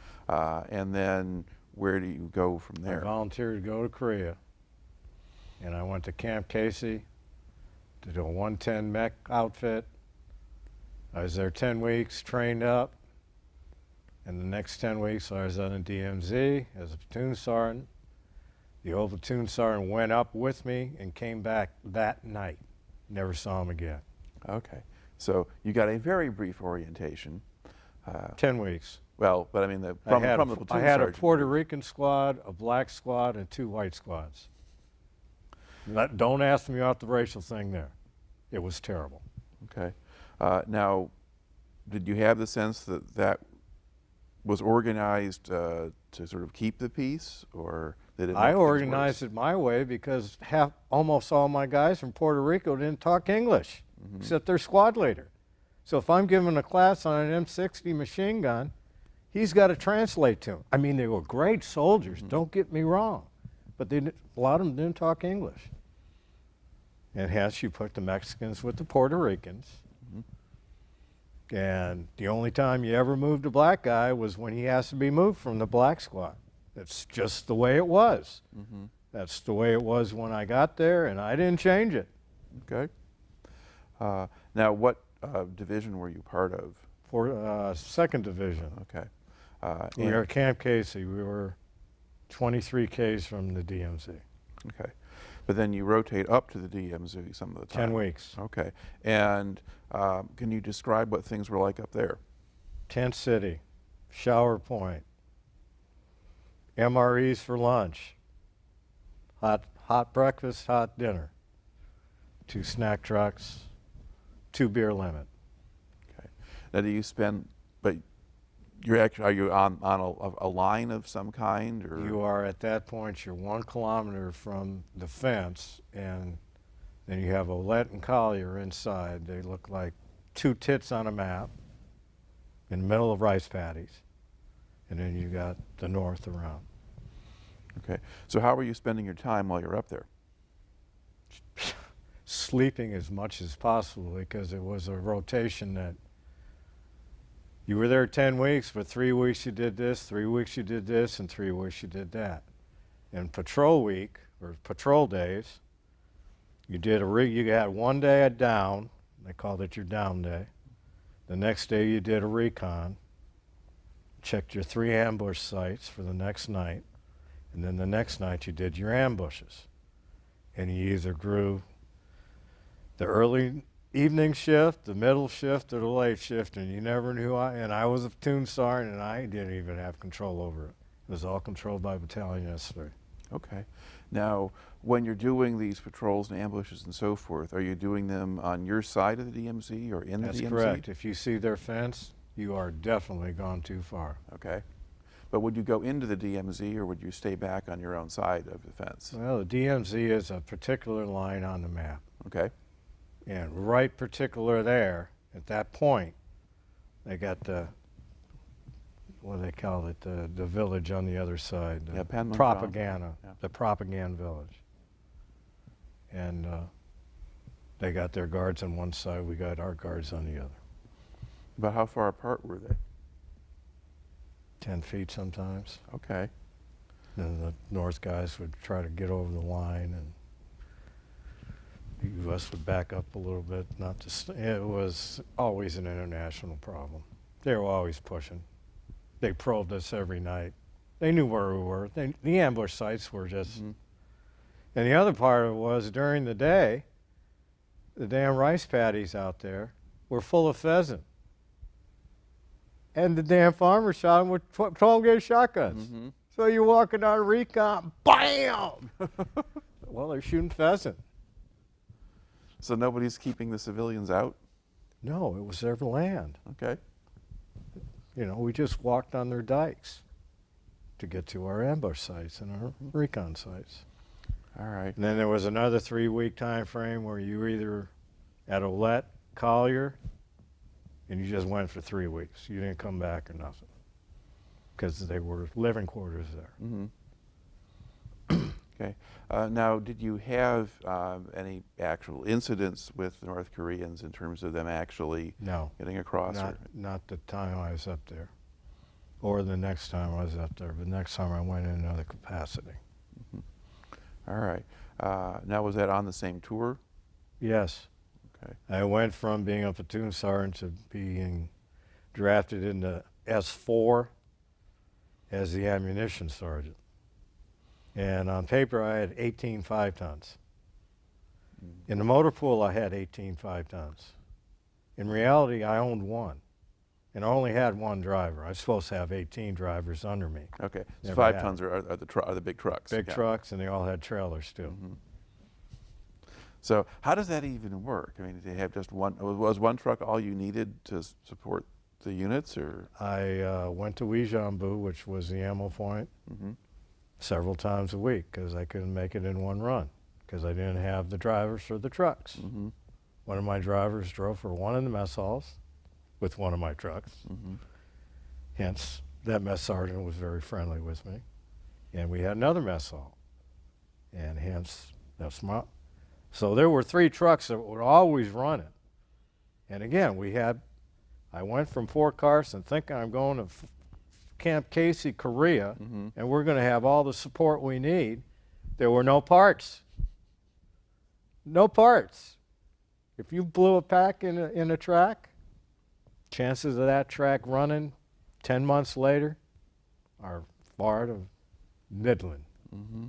And then where do you go from
I
there?
volunteered to go to Korea. And I went to Camp Casey to do a 110 mech outfit. I was there 10 weeks, trained up. And the next 10 weeks I was on a DMZ as a platoon sergeant. The old platoon sergeant went up with me and came back that night. Never saw him again.
Okay. So you got a very brief orientation.
10 weeks.
Well, but I mean, from the platoon
I had a
sergeant.
Puerto Rican squad, a black squad, and 2 white squads. Don't ask me about the racial thing there. It was terrible.
Okay. Now, did you have the sense that that was organized to sort of keep the peace, or did it make
I
things
organized
worse?
it my way because almost all my guys from Puerto Rico didn't talk English, except their squad leader. So if I'm giving a class on an M60 machine gun, he's got to translate to them. I mean, they were great soldiers, don't get me wrong, but a lot of them didn't talk English. And hence you put the Mexicans with the Puerto Ricans. And the only time you ever moved a black guy was when he has to be moved from the black squad. That's just the way it was. That's the way it was when I got there, and I didn't change it.
Okay. Now, what division were you part of?
For 2nd Division.
Okay.
We were at Camp Casey. We were 23 Ks from the DMZ.
Okay. But then you rotate up to the DMZ some of the time.
10 weeks.
Okay. And can you describe what things were like up there?
Tent City, shower point, MREs for lunch, hot breakfast, hot dinner, 2 snack trucks, 2 beer limit.
Okay. Now, do you spend? But you're actually, are you on a line of some kind, or?
You are at that point, you're 1 kilometer from the fence, and then you have Olette and Collier inside. They look like 2 tits on a map in the middle of rice paddies. And then you got the north around.
Okay. So how were you spending your time while you're up there?
Sleeping as much as possible, because it was a rotation that you were there 10 weeks, but 3 weeks you did this, 3 weeks you did this, and 3 weeks you did that. And patrol week, or patrol days, you had 1 day at down. They called it your down day. The next day you did a recon, checked your 3 ambush sites for the next night, and then the next night you did your ambushes. And you either grew the early evening shift, the middle shift, or the late shift, and you never knew. And I was a platoon sergeant, and I didn't even have control over it. It was all controlled by Battalion S3.
Okay. Now, when you're doing these patrols and ambushes and so forth, are you doing them on your side of the DMZ or in the DMZ?
That's correct. If you see their fence, you are definitely gone too far.
Okay. But would you go into the DMZ, or would you stay back on your own side of the fence?
Well, the DMZ is a particular line on the map.
Okay.
And right particular there, at that point, they got the, what do they call it, the village on the other side. The
Panama.
propaganda,
Yeah.
the propaganda village. And they got their guards on one side, we got our guards on the other.
About how far apart were they?
10 feet sometimes.
Okay.
And the North guys would try to get over the line, and the U.S. would back up a little bit. It was always an international problem. They were always pushing. They probed us every night. They knew where we were. The ambush sites were just... And the other part of it was, during the day, the damn rice paddies out there were full of pheasant. And the damn farmers shot them with 12-gauge shotguns. So you're walking on recon, bam! Well, they're shooting pheasant.
So nobody's keeping the civilians out?
No, it was their land.
Okay.
You know, we just walked on their dikes to get to our ambush sites and our recon sites.
All right.
And then there was another 3-week time frame where you were either at Olette, Collier, and you just went for 3 weeks. You didn't come back or nothing because they were living quarters there.
Mm-hmm. Okay. Now, did you have any actual incidents with North Koreans in terms of them actually
No,
getting across?
not the time I was up there, or the next time I was up there. But next time I went in another capacity.
Mm-hmm. All right. Now, was that on the same tour?
Yes.
Okay.
I went from being a platoon sergeant to being drafted into S4 as the ammunition sergeant. And on paper, I had 18 5-tons. In the motor pool, I had 18 5-tons. In reality, I owned one, and I only had one driver. I was supposed to have 18 drivers under me.
Okay. So
Never
5
had
tons are the big trucks.
Big
Yeah.
trucks, and they all had trailers too.
Mm-hmm. So how does that even work? I mean, did they have just one? Was one truck all you needed to support the units, or?
I went to Wijambu, which was the ammo point,
Mm-hmm.
several times a week because I couldn't make it in one run because I didn't have the drivers for the trucks.
Mm-hmm.
One of my drivers drove for one in the mess halls with one of my trucks.
Mm-hmm.
Hence, that mess sergeant was very friendly with me. And we had another mess hall. And hence, that's my. So there were 3 trucks that were always running. And again, I went from Fort Carson thinking I'm going to Camp Casey, Korea,
Mm-hmm.
and we're going to have all the support we need. There were no parts. No parts. If you blew a pack in a track, chances of that track running 10 months later are far to middling.
Mm-hmm.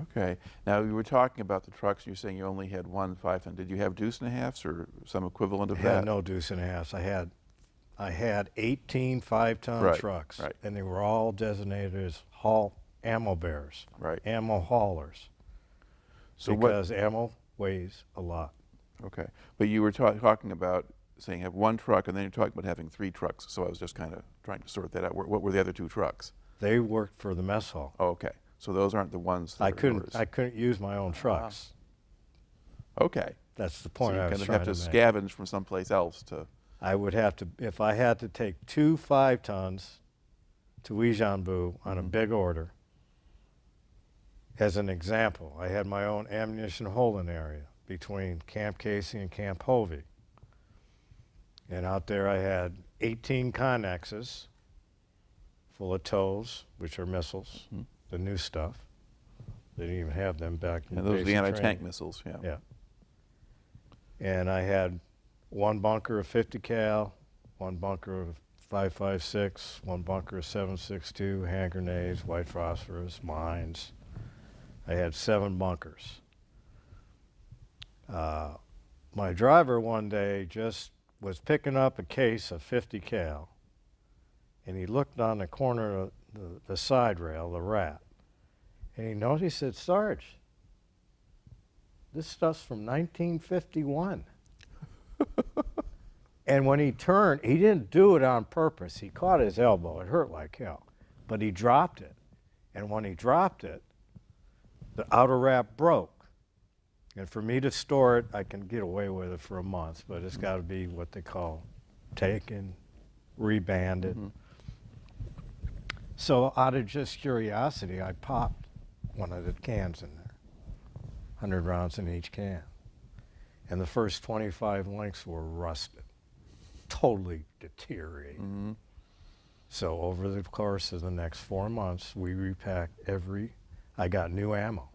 Okay. Now, you were talking about the trucks. You're saying you only had one 5-ton. Did you have deuce and a halfs or some equivalent of
I
that?
had no deuce and a half. I had 18 5-ton
Right,
trucks,
right.
and they were all designated as ammo bearers,
Right.
ammo haulers,
So
because ammo weighs a lot.
Okay. But you were talking about saying have one truck, and then you're talking about having 3 trucks. So I was just kind of trying to sort that out. What were the other 2 trucks?
They worked for the mess hall.
Oh, okay. So those aren't the ones that
I
are
couldn't
yours.
use my own trucks.
Okay.
That's the
So
point
you
I was
kind of
trying
have to
to make.
scavenge from someplace else to.
I would have to, if I had to take 2 5-tons to Wijambu on a big order. As an example, I had my own ammunition holding area between Camp Casey and Camp Hovey. And out there I had 18 connexes full of tows, which are missiles,
Mm-hmm.
the new stuff. They didn't even have them back in
And those are the
basic
anti-tank
training.
missiles, yeah.
Yeah. And I had one bunker of 50 cal, one bunker of 5.56, one bunker of 7.62, hand grenades, white phosphorus, mines. I had 7 bunkers. My driver one day just was picking up a case of 50 cal, and he looked on the corner of the side rail, the rat, and he noticed, he said, "Sarge, this stuff's from 1951. And when he turned, he didn't do it on purpose. He caught his elbow. It hurt like hell. But he dropped it. And when he dropped it, the outer wrap broke. And for me to store it, I can get away with it for a month, but it's got to be what they call taken, rebanded.
Mm-hmm.
So out of just curiosity, I popped one of the cans in there, 100 rounds in each can. And the first 25 links were rusted, totally deteriorated.
Mm-hmm.
So over the course of the next 4 months, we repacked I got new ammo,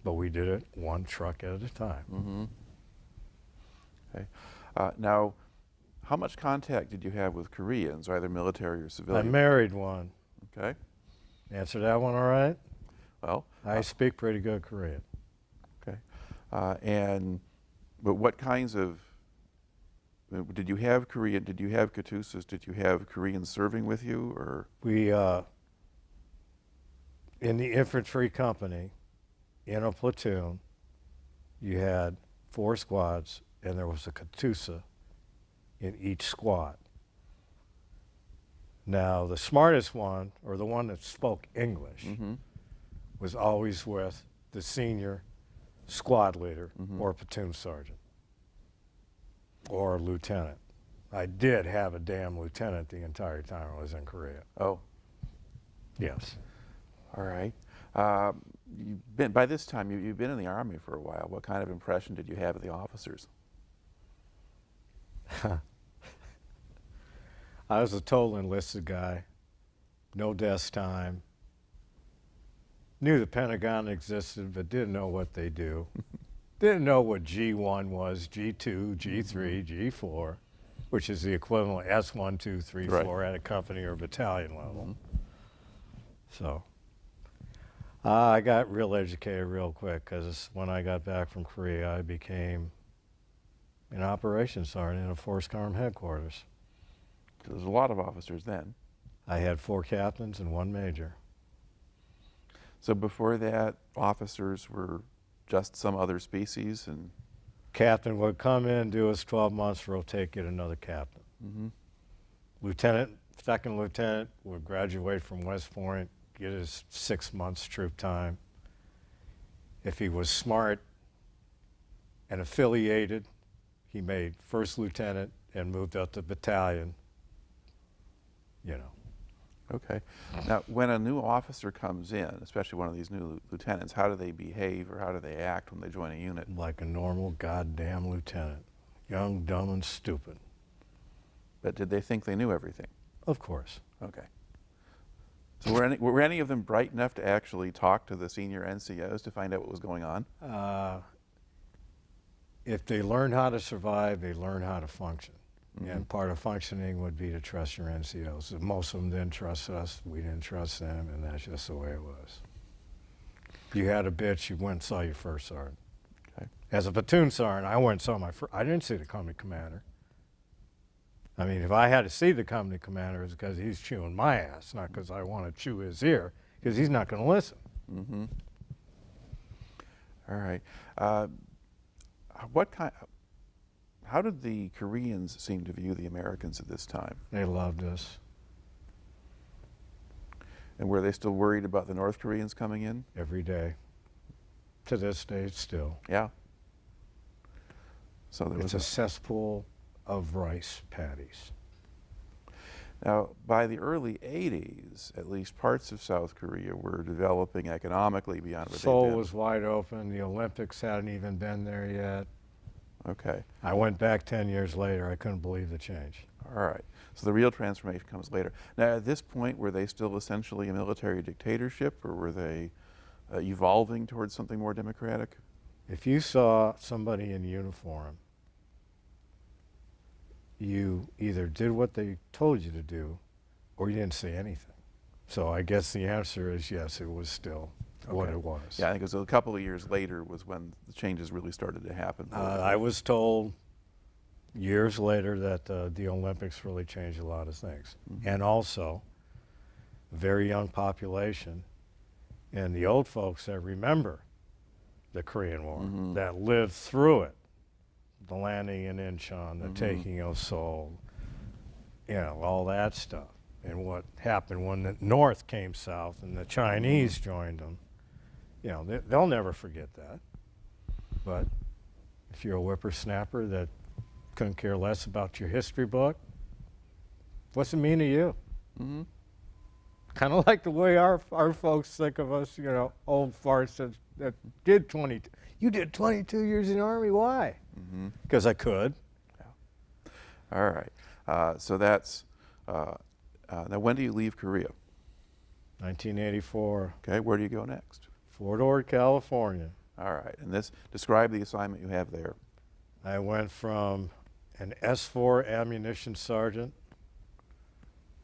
but we did it one truck at a time.
Mm-hmm. Okay. Now, how much contact did you have with Koreans, either military or
I
civilian?
married one.
Okay.
Answer that one all right?
Well,
I speak pretty good Korean.
okay. But what kinds of Did you have Korean, did you have Katusas, did you have Koreans serving with you, or?
We, in the infantry company, in a platoon, you had 4 squads, and there was a Katusa in each squad. Now, the smartest one, or the one that spoke English, was always with the senior squad leader or platoon sergeant or lieutenant. I did have a damn lieutenant the entire time I was in Korea.
Oh.
Yes.
All right. By this time, you've been in the Army for a while. What kind of impression did you have of the officers?
I was a total enlisted guy, no desk time, knew the Pentagon existed, but didn't know what they do. Didn't know what G1 was, G2, G3, G4, which is the equivalent of S1, 2, 3, 4 at a company or battalion level. So I got real educated real quick, because when I got back from Korea, I became an operations sergeant at Force Comm headquarters.
There's a lot of officers then.
I had 4 captains and 1 major.
So before that, officers were just some other species, and
Captain would come in, do his 12 months, rotate, get another captain. Lieutenant, second lieutenant would graduate from West Point, get his 6 months troop time. If he was smart and affiliated, he made first lieutenant and moved up to battalion, you know.
Okay. Now, when a new officer comes in, especially one of these new lieutenants, how do they behave or how do they act when they join a unit?
Like a normal goddamn lieutenant. Young, dumb, and stupid.
But did they think they knew everything?
Of course.
Okay. So were any of them bright enough to actually talk to the senior NCOs to find out what was going on?
If they learn how to survive, they learn how to function. And part of functioning would be to trust your NCOs. Most of them didn't trust us, we didn't trust them, and that's just the way it was. If you had a bitch, you went and saw your first sergeant.
Okay.
As a platoon sergeant, I went and saw I didn't see the company commander. I mean, if I had to see the company commander, it's because he's chewing my ass, not because I want to chew his ear, because he's not going to listen.
All right. How did the Koreans seem to view the Americans at this time?
They loved us.
And were they still worried about the North Koreans coming in?
Every day. To this day, still.
Yeah. So there was
a cesspool of rice paddies.
Now, by the early 80s, at least parts of South Korea were developing economically beyond what
Seoul
they'd been.
was wide open. The Olympics hadn't even been there yet.
Okay.
I went back 10 years later. I couldn't believe the change.
All right. So the real transformation comes later. Now, at this point, were they still essentially a military dictatorship, or were they evolving towards something more democratic?
If you saw somebody in uniform, you either did what they told you to do, or you didn't say anything. So I guess the answer is yes, it was still what it was.
Yeah, I think it was a couple of years later was when the changes really started to happen.
I was told years later that the Olympics really changed a lot of things. And also, a very young population, and the old folks that remember the Korean War, that lived through it, the landing in Incheon, the taking of Seoul, you know, all that stuff. And what happened when the North came south and the Chinese joined them. You know, they'll never forget that. But if you're a whippersnapper that couldn't care less about your history book, what's it mean to you? Kind of like the way our folks think of us, you know, old farts that did 22. You did 22 years in the Army, why? Because I could.
Yeah. All right. So that's, now when do you leave Korea?
1984.
Okay, where do you go next?
Fort Ord, California.
All right, and describe the assignment you have there.
I went from an S4 ammunition sergeant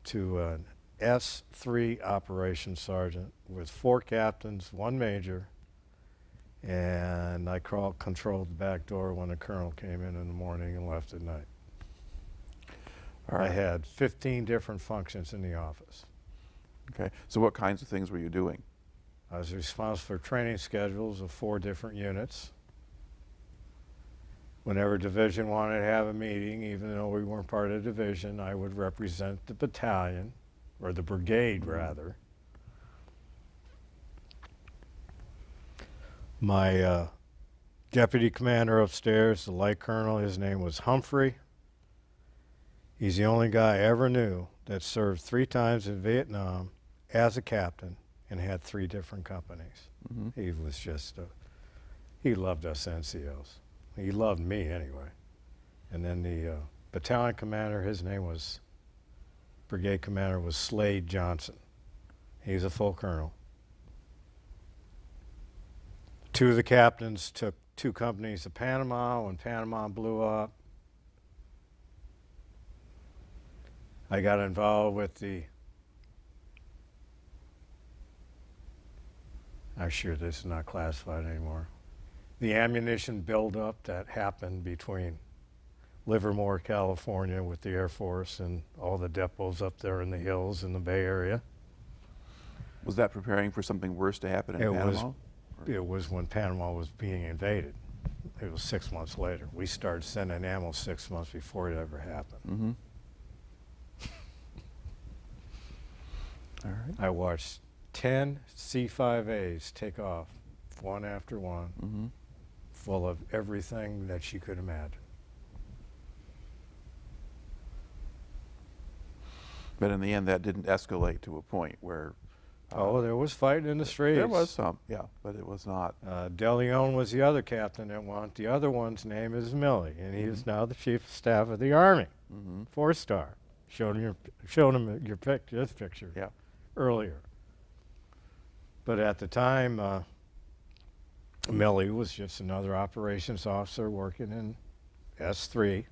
to an S3 operations sergeant with 4 captains, 1 major, and I controlled the back door when the colonel came in the morning and left at night.
All
I
right.
had 15 different functions in the office.
Okay. So what kinds of things were you doing?
I was responsible for training schedules of 4 different units. Whenever division wanted to have a meeting, even though we weren't part of the division, I would represent the battalion, or the brigade rather. My deputy commander upstairs, the light colonel, his name was Humphrey. He's the only guy I ever knew that served 3 times in Vietnam as a captain and had 3 different companies. He was just, he loved us NCOs. He loved me anyway. And then the battalion commander, his name was, brigade commander was Slade Johnson. He's a full colonel. 2 of the captains took 2 companies to Panama when Panama blew up. I got involved with the, I'm sure this is not classified anymore, the ammunition buildup that happened between Livermore, California with the Air Force and all the depots up there in the hills in the Bay Area.
Was that preparing for something worse to happen in Panama?
It was when Panama was being invaded. It was 6 months later. We started sending ammo 6 months before it ever happened.
All right.
I watched 10 C-5As take off, one after one, full of everything that you could imagine.
But in the end, that didn't escalate to a point where...
oh, there was fighting in the streets.
There was some, yeah, but it was not...
De Leon was the other captain that won. The other one's name is Millie, and he is now the Chief of Staff of the Army, 4-star. Showed him this picture
Yeah.
earlier. But at the time, Millie was just another operations officer working in S3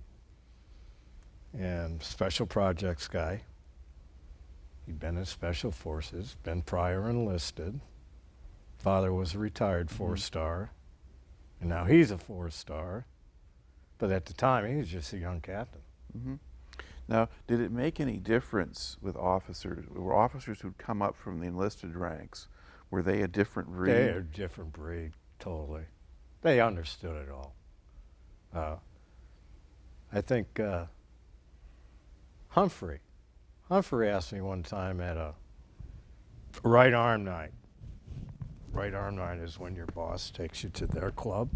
and special projects guy. He'd been in special forces, been prior enlisted. Father was a retired 4-star, and now he's a 4-star. But at the time, he was just a young captain.
Now, did it make any difference with officers? Were officers who'd come up from the enlisted ranks, were they a different breed?
They're a different breed, totally. They understood it all. I think Humphrey asked me one time at a right arm night. Right arm night is when your boss takes you to their club.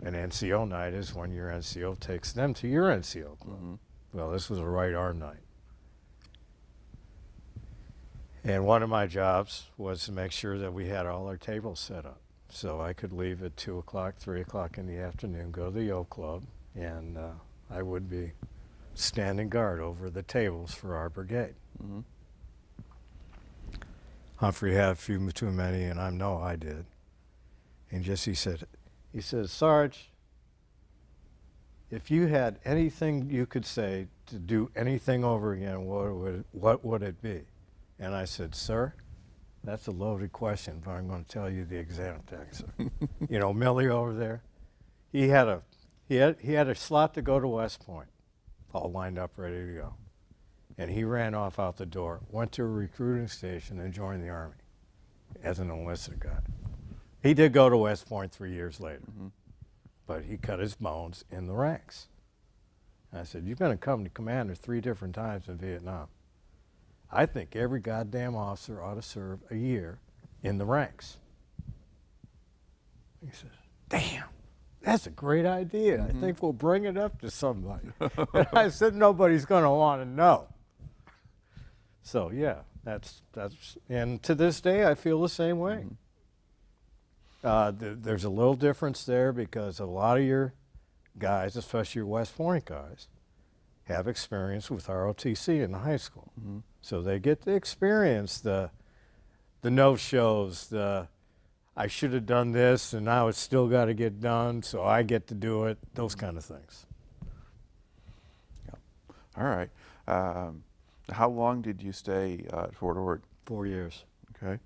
And NCO night is when your NCO takes them to your NCO club. Well, this was a right arm night. And one of my jobs was to make sure that we had all our tables set up. So I could leave at 2 o'clock, 3 o'clock in the afternoon, go to the O Club, and I would be standing guard over the tables for our brigade. Humphrey had a few too many, and I know I did. And just he said, Sarge, if you had anything you could say to do anything over again, what would it be? And I said, sir, that's a loaded question, but I'm going to tell you the exact answer. You know, Millie over there, he had a slot to go to West Point, all lined up, ready to go. And he ran off out the door, went to a recruiting station, and joined the Army as an enlisted guy. He did go to West Point 3 years later, but he cut his bones in the ranks. And I said, you've been a company commander 3 different times in Vietnam. I think every goddamn officer ought to serve a year in the ranks. He says, damn, that's a great idea. I think we'll bring it up to somebody. And I said, nobody's going to want to know. So yeah, that's, and to this day, I feel the same way. There's a little difference there because a lot of your guys, especially your West Point guys, have experience with ROTC in the high school. So they get to experience the no-shows, the I should have done this and now it's still got to get done, so I get to do it, those kind of things.
Yeah. All right. How long did you stay at Fort Ord?
4 years.
Okay.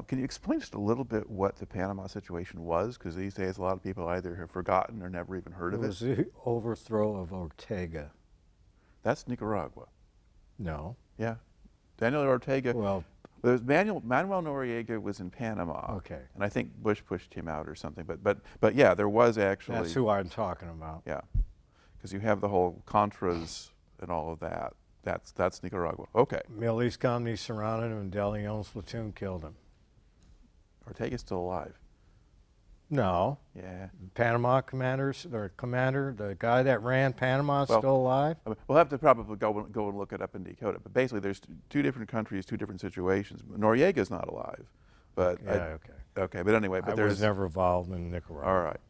Can you explain just a little bit what the Panama situation was? Because these days a lot of people either have forgotten or never even heard of it.
It was the overthrow of Ortega.
That's Nicaragua.
No.
Yeah. Daniel Ortega.
Well,
There's Manuel Noriega was in Panama.
okay.
And I think Bush pushed him out or something. But yeah, there was actually.
That's who I'm talking about.
Yeah. Because you have the whole Contras and all of that. That's Nicaragua. Okay.
Middle East Company surrounded him, and De Leon's platoon killed him.
Ortega's still alive.
No.
Yeah.
Panama commander, the guy that ran Panama, is
Well,
still alive?
I mean, we'll have to probably go and look it up and decode it. But basically, there's two different countries, two different situations. Noriega's not alive. But
Yeah, okay.
Okay, but anyway. But
I
there's
was never involved in Nicaragua.
All right.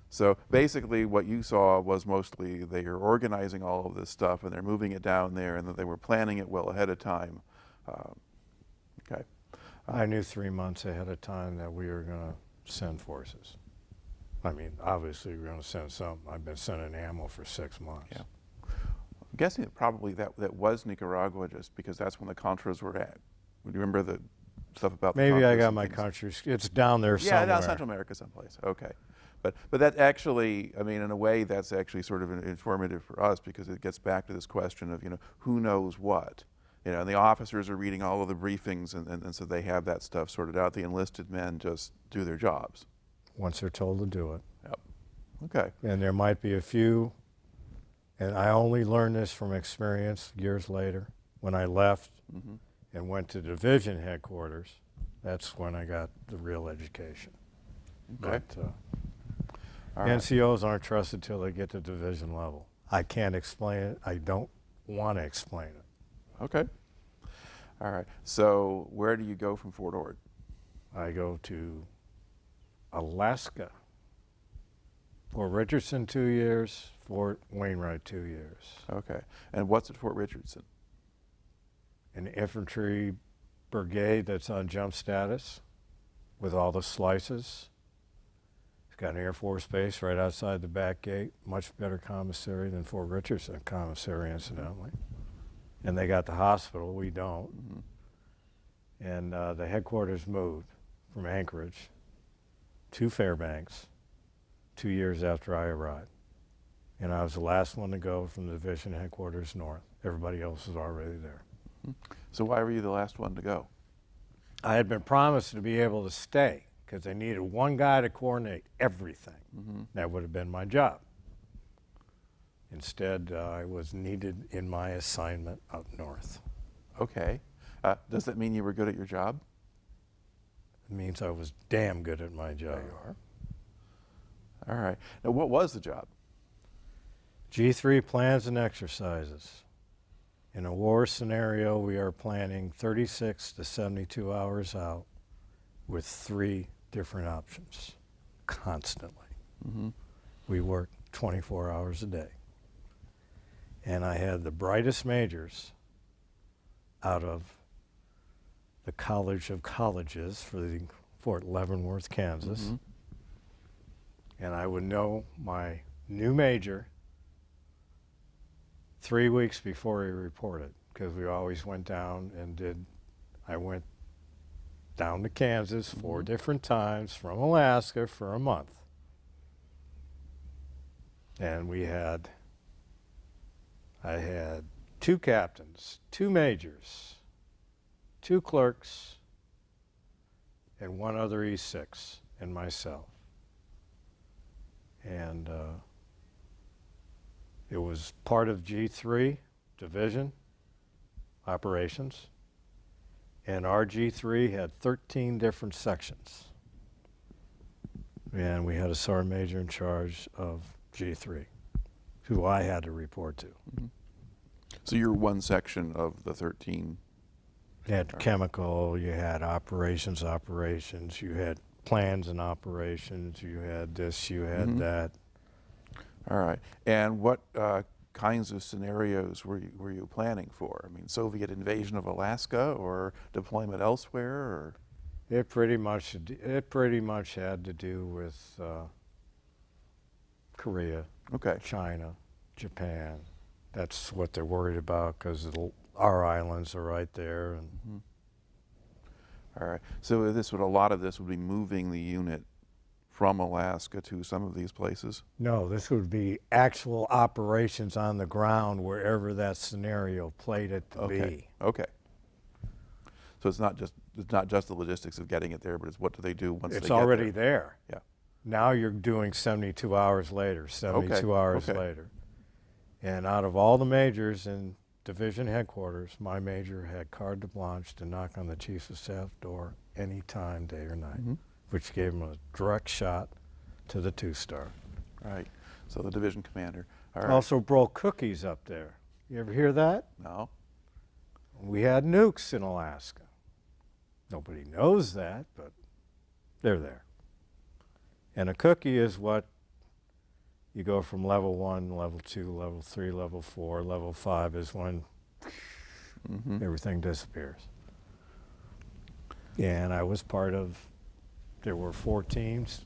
So basically what you saw was mostly they are organizing all of this stuff and they're moving it down there and that they were planning it well ahead of time. Okay.
I knew 3 months ahead of time that we were going to send forces. I mean, obviously we were going to send some. I've been sending ammo for 6 months.
Yeah. I'm guessing that probably that was Nicaragua just because that's when the Contras were at. Do you remember the stuff about the
Maybe I
Contras
got
and
my
things?
country. It's down there
Yeah,
somewhere.
down Central America someplace. Okay. But that actually, I mean, in a way, that's actually sort of informative for us because it gets back to this question of, who knows what. And the officers are reading all of the briefings and so they have that stuff sorted out. The enlisted men just do their jobs.
Once they're told to do it.
Yep. Okay.
And there might be a few, and I only learned this from experience years later. When I left and went to division headquarters, that's when I got the real education.
Okay.
But,
All right.
NCOs aren't trusted till they get to division level. I can't explain it. I don't want to explain it.
Okay. All right. So where do you go from Fort Ord?
I go to Alaska. Fort Richardson 2 years, Fort Wainwright 2 years.
Okay. And what's at Fort Richardson?
An infantry brigade that's on jump status with all the slices. It's got an Air Force base right outside the back gate, much better commissary than Fort Richardson commissary, incidentally. And they got the hospital, we don't. And the headquarters moved from Anchorage to Fairbanks 2 years after I arrived. And I was the last one to go from the division headquarters north. Everybody else was already there.
So why were you the last one to go?
I had been promised to be able to stay because they needed one guy to coordinate everything. That would have been my job. Instead, I was needed in my assignment up north.
Okay. Does that mean you were good at your job?
It means I was damn good at my job.
There you are. All right. Now, what was the job?
G3 plans and exercises. In a war scenario, we are planning 36 to 72 hours out with 3 different options constantly. We work 24 hours a day. And I had the brightest majors out of the College of Colleges for the Fort Leavenworth, Kansas. And I would know my new major 3 weeks before he reported because we always went down and I went down to Kansas 4 different times from Alaska for a month. And I had 2 captains, 2 majors, 2 clerks, and 1 other E6 and myself. And it was part of G3 division operations. And our G3 had 13 different sections. And we had a sergeant major in charge of G3, who I had to report to.
So you're one section of the 13.
You had chemical, you had operations, you had plans and operations, you had this, you had that.
All right. And what kinds of scenarios were you planning for? I mean, Soviet invasion of Alaska or deployment elsewhere? Or?
It pretty much had to do with Korea,
Okay.
China, Japan. That's what they're worried about because our islands are right there. And
All right. So a lot of this would be moving the unit from Alaska to some of these places?
No, this would be actual operations on the ground wherever that scenario played it to be.
Okay. So it's not just the logistics of getting it there, but it's what do they do once they get there?
It's already there.
Yeah.
Now you're doing 72 hours later, 72 hours
okay.
later. And out of all the majors in division headquarters, my major had carte blanche to knock on the chief of staff door any time, day or night, which gave him a direct shot to the 2-star.
Right. So the division commander. All right.
Also broke cookies up there. You ever hear that?
No.
We had nukes in Alaska. Nobody knows that, but they're there. And a cookie is what you go from level 1, level 2, level 3, level 4, level 5 is when everything disappears. And I was part of, there were 4 teams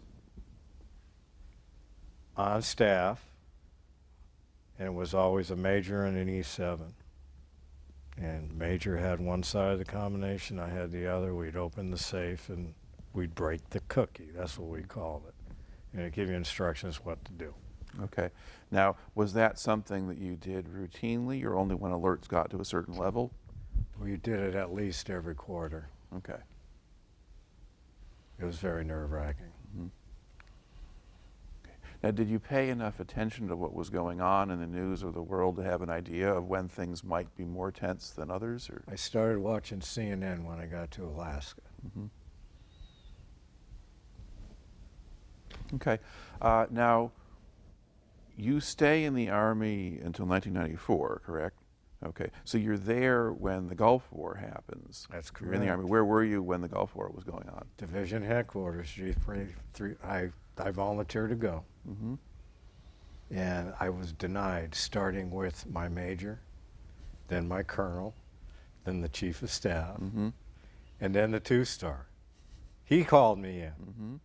on staff, and it was always a major and an E7. And major had one side of the combination, I had the other. We'd open the safe and we'd break the cookie. That's what we called it. And it'd give you instructions what to do.
Okay. Now, was that something that you did routinely or only when alerts got to a certain level?
We did it at least every quarter.
Okay.
It was very nerve-wracking.
Okay. Now, did you pay enough attention to what was going on in the news of the world to have an idea of when things might be more tense than others? Or?
I started watching CNN when I got to Alaska.
Okay. Now, you stay in the Army until 1994, correct? Okay. So you're there when the Gulf War happens.
That's correct.
You're in the Army. Where were you when the Gulf War was going on?
Division headquarters, G3. I volunteered to go. And I was denied, starting with my major, then my colonel, then the chief of staff, and then the 2-star. He called me in,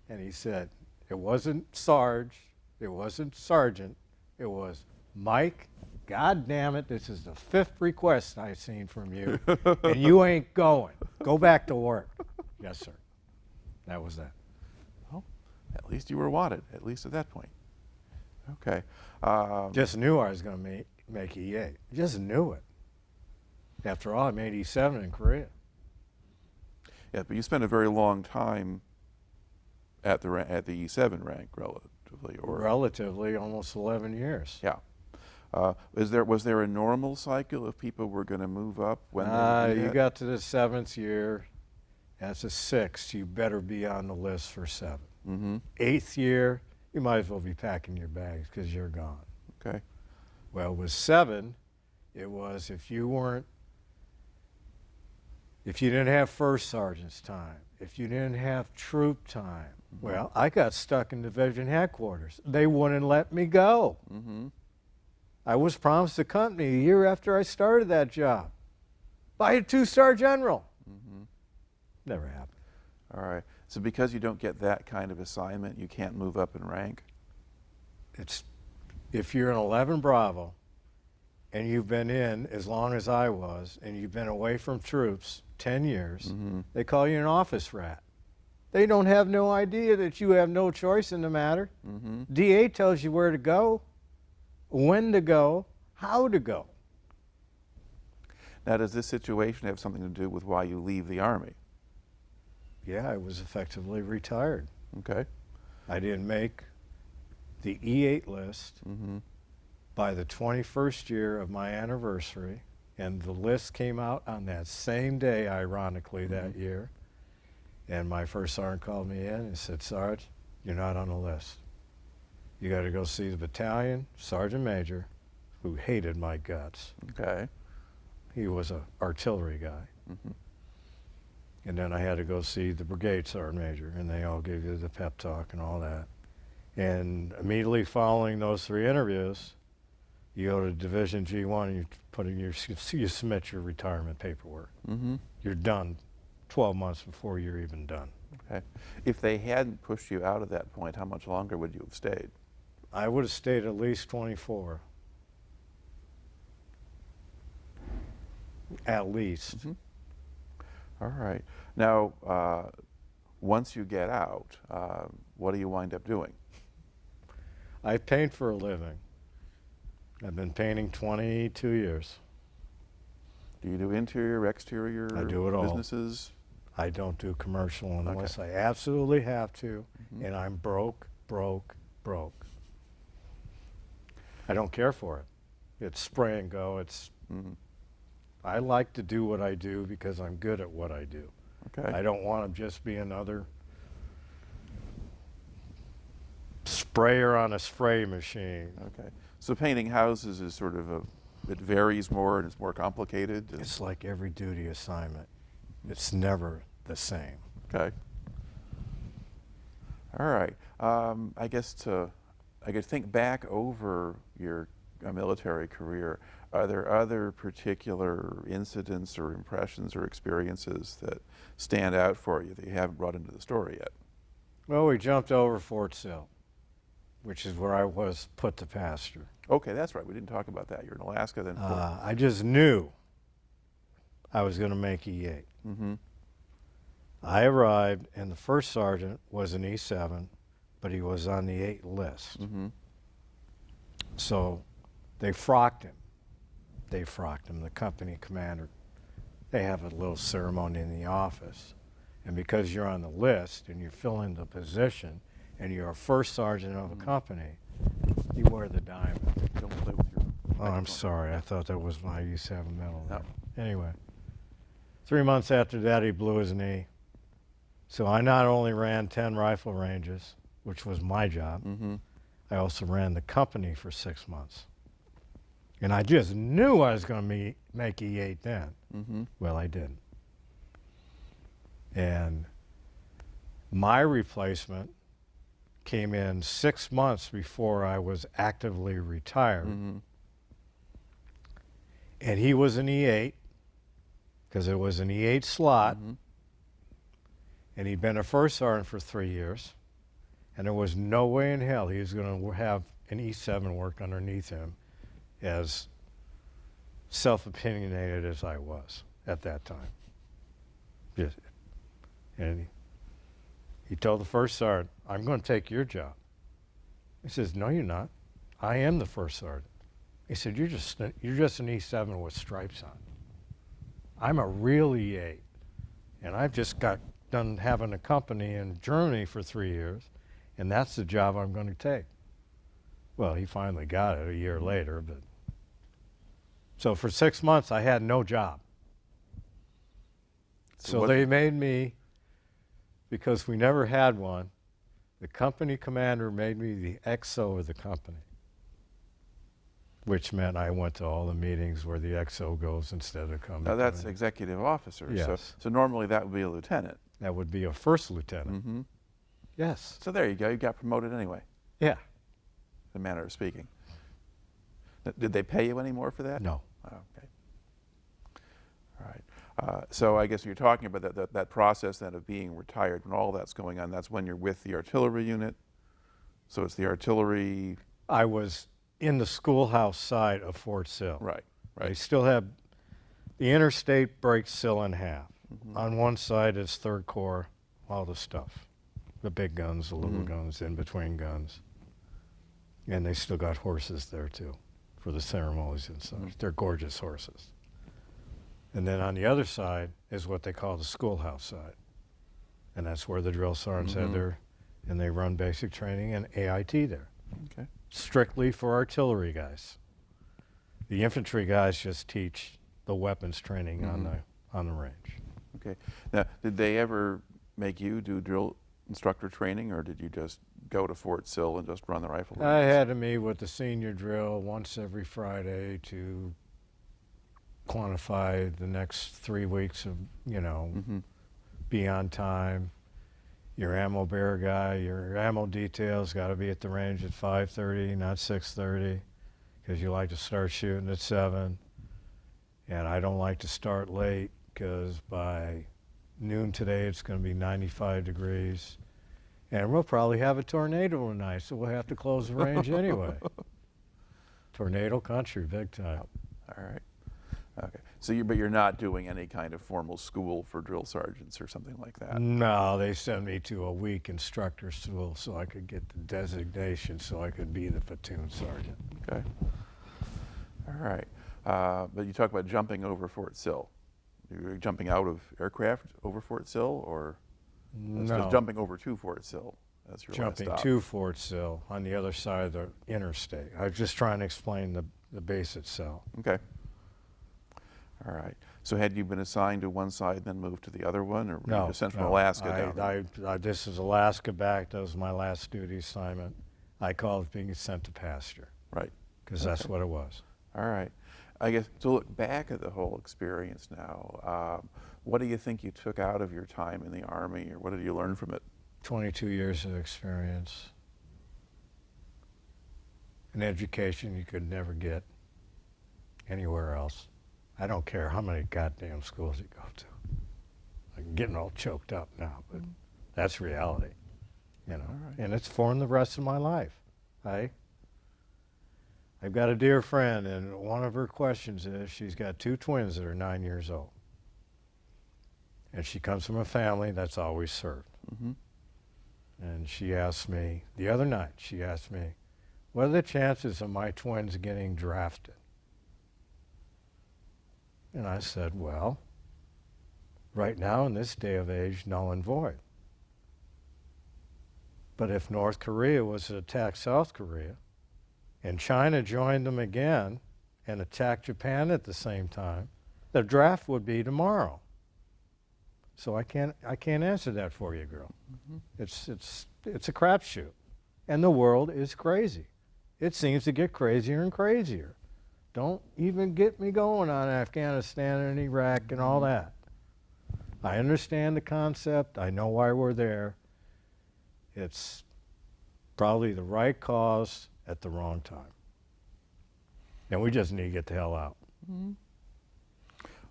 and he said, it wasn't Sarge, it wasn't Sergeant, it was Mike. God damn it, this is the 5th request I've seen from you, and you ain't going. Go back to work. Yes, sir. That was that.
Well, at least you were wanted, at least at that point. Okay.
Just knew I was going to make E8. Just knew it. After all, I made E7 in Korea.
Yeah, but you spent a very long time at the E7 rank, relatively, or
Relatively, almost 11 years.
yeah. Was there a normal cycle if people were going to move up when
You got to the 7th year, that's a 6th, you better be on the list for 7. 8th year, you might as well be packing your bags because you're gone.
Okay.
Well, with 7, it was if you didn't have first sergeant's time, if you didn't have troop time, well, I got stuck in division headquarters. They wouldn't let me go. I was promised a company a year after I started that job by a 2-star general. Never happened.
All right. So because you don't get that kind of assignment, you can't move up in rank?
It's, if you're an 11 Bravo and you've been in as long as I was and you've been away from troops 10 years, they call you an office rat. They don't have no idea that you have no choice in the matter. DA tells you where to go, when to go, how to go.
Now, does this situation have something to do with why you leave the Army?
Yeah, I was effectively retired.
Okay.
I didn't make the E8 list by the 21st year of my anniversary, and the list came out on that same day, ironically, that year. And my first sergeant called me in and said, Sarge, you're not on the list. You got to go see the battalion sergeant major who hated my guts.
Okay.
He was an artillery guy. And then I had to go see the brigade sergeant major, and they all give you the pep talk and all that. And immediately following those 3 interviews, you go to Division G1 and you submit your retirement paperwork. You're done 12 months before you're even done.
Okay. If they hadn't pushed you out at that point, how much longer would you have stayed?
I would have stayed at least 24. At least.
All right. Now, once you get out, what do you wind up doing?
I paint for a living. I've been painting 22 years.
Do you do interior, exterior
I do it all.
businesses?
I don't do commercial unless I absolutely have to, and I'm broke. I don't care for it. It's spray and go. It's. I like to do what I do because I'm good at what I do.
Okay.
I don't want to just be another sprayer on a spray machine.
Okay. So painting houses is sort of it varies more and it's more complicated.
It's like every duty assignment. It's never the same.
Okay. All right. I guess think back over your military career. Are there other particular incidents or impressions or experiences that stand out for you that you haven't brought into the story yet?
Well, we jumped over Fort Sill, which is where I was put to pasture.
Okay, that's right. We didn't talk about that. You're in Alaska then.
I just knew I was going to make E8. I arrived, and the first sergeant was an E7, but he was on the 8 list. So they frocked him. The company commander. They have a little ceremony in the office. And because you're on the list and you're filling the position and you're a first sergeant of a company, you wear the diamond.
Don't play with your
I'm sorry. I thought that was my E7 medal.
No.
Anyway, 3 months after that, he blew his knee. So I not only ran 10 rifle ranges, which was my job, I also ran the company for 6 months. And I just knew I was going to make E8 then. Well, I didn't. And my replacement came in 6 months before I was actively retired. And he was an E8 because it was an E8 slot. And he'd been a first sergeant for 3 years. And there was no way in hell he was going to have an E7 work underneath him, as self-opinionated as I was at that time. And he told the first sergeant, I'm going to take your job. He says, no, you're not. I am the first sergeant. He said, you're just an E7 with stripes on. I'm a real E8. And I've just got done having a company in Germany for 3 years, and that's the job I'm going to take. Well, he finally got it a year later, but so for 6 months I had no job. So they made me, because we never had one, the company commander made me the XO of the company, which meant I went to all the meetings where the XO goes instead of coming.
Now that's executive officer.
Yes.
So normally that would be a lieutenant.
That would be a first lieutenant. Yes.
So there you go. You got promoted anyway.
Yeah.
In a manner of speaking. Did they pay you any more for that?
No.
Oh, okay. All right. So I guess you're talking about that process then of being retired when all that's going on. That's when you're with the artillery unit. So it's the artillery.
I was in the schoolhouse side of Fort Sill.
Right.
They still have the interstate breaks Sill in half. On one side is 3rd Corps, all the stuff, the big guns, the little guns, in between guns, and they still got horses there too, for the ceremonies and such. They're gorgeous horses. And then on the other side is what they call the schoolhouse side, and that's where the drill sergeants had their, and they run basic training and AIT there.
Okay.
Strictly for artillery guys. The infantry guys just teach the weapons training on the range.
Okay. Now, did they ever make you do drill instructor training, or did you just go to Fort Sill and just run the rifle range?
I had to meet with the senior drill once every Friday to quantify the next 3 weeks of, be on time. Your ammo bearer guy, your ammo details got to be at the range at 5:30, not 6:30, because you like to start shooting at 7. And I don't like to start late, because by noon today it's going to be 95 degrees. And we'll probably have a tornado tonight, so we'll have to close the range anyway. Tornado country, big time.
All right. Okay. So but you're not doing any kind of formal school for drill sergeants or something like that?
No, they sent me to a week instructor school so I could get the designation so I could be the platoon sergeant.
Okay. All right. But you talk about jumping over Fort Sill. You're jumping out of aircraft over Fort Sill, or that's
No,
just jumping over to Fort Sill? That's your
jumping
last stop.
to Fort Sill on the other side of the interstate. I was just trying to explain the base itself.
Okay. All right. So had you been assigned to one side, then moved to the other one, or were you
No,
just sent from
no.
Alaska down there?
This is Alaska back. That was my last duty assignment. I call it being sent to pasture.
Right.
Because that's what it was.
All right. I guess to look back at the whole experience now, what do you think you took out of your time in the Army, or what did you learn from it?
22 years of experience. An education you could never get anywhere else. I don't care how many goddamn schools you go to. I'm getting all choked up now, but that's reality, you know.
All right.
And it's formed the rest of my life. I've got a dear friend, and one of her questions is she's got 2 twins that are 9 years old. And she comes from a family that's always served.
Mm-hmm.
And she asked me, the other night, she asked me, what are the chances of my twins getting drafted? And I said, well, right now in this day of age, null and void. But if North Korea was to attack South Korea, and China joined them again and attacked Japan at the same time, the draft would be tomorrow. So I can't answer that for you, girl. Mm-hmm. It's a crapshoot, and the world is crazy. It seems to get crazier and crazier. Don't even get me going on Afghanistan and Iraq and all that. I understand the concept. I know why we're there. It's probably the right cause at the wrong time. And we just need to get the hell out.
Mm-hmm.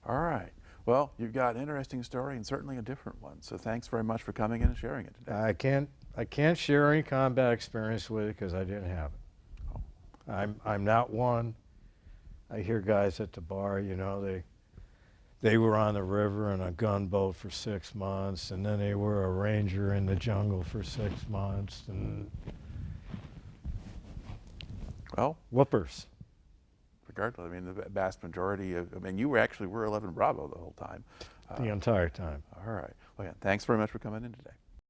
All right. Well, you've got an interesting story and certainly a different one. So thanks very much for coming in and sharing it today.
I can't share any combat experience with it because I didn't have it. Oh. I'm not one. I hear guys at the bar, you know, they were on the river in a gunboat for 6 months, and then they were a ranger in the jungle for 6 months, and
well,
whoopers.
Regardless, I mean, the vast majority of, I mean, you were 11 Bravo the whole time.
The entire time.
All right. Well, yeah, thanks very much for coming in today.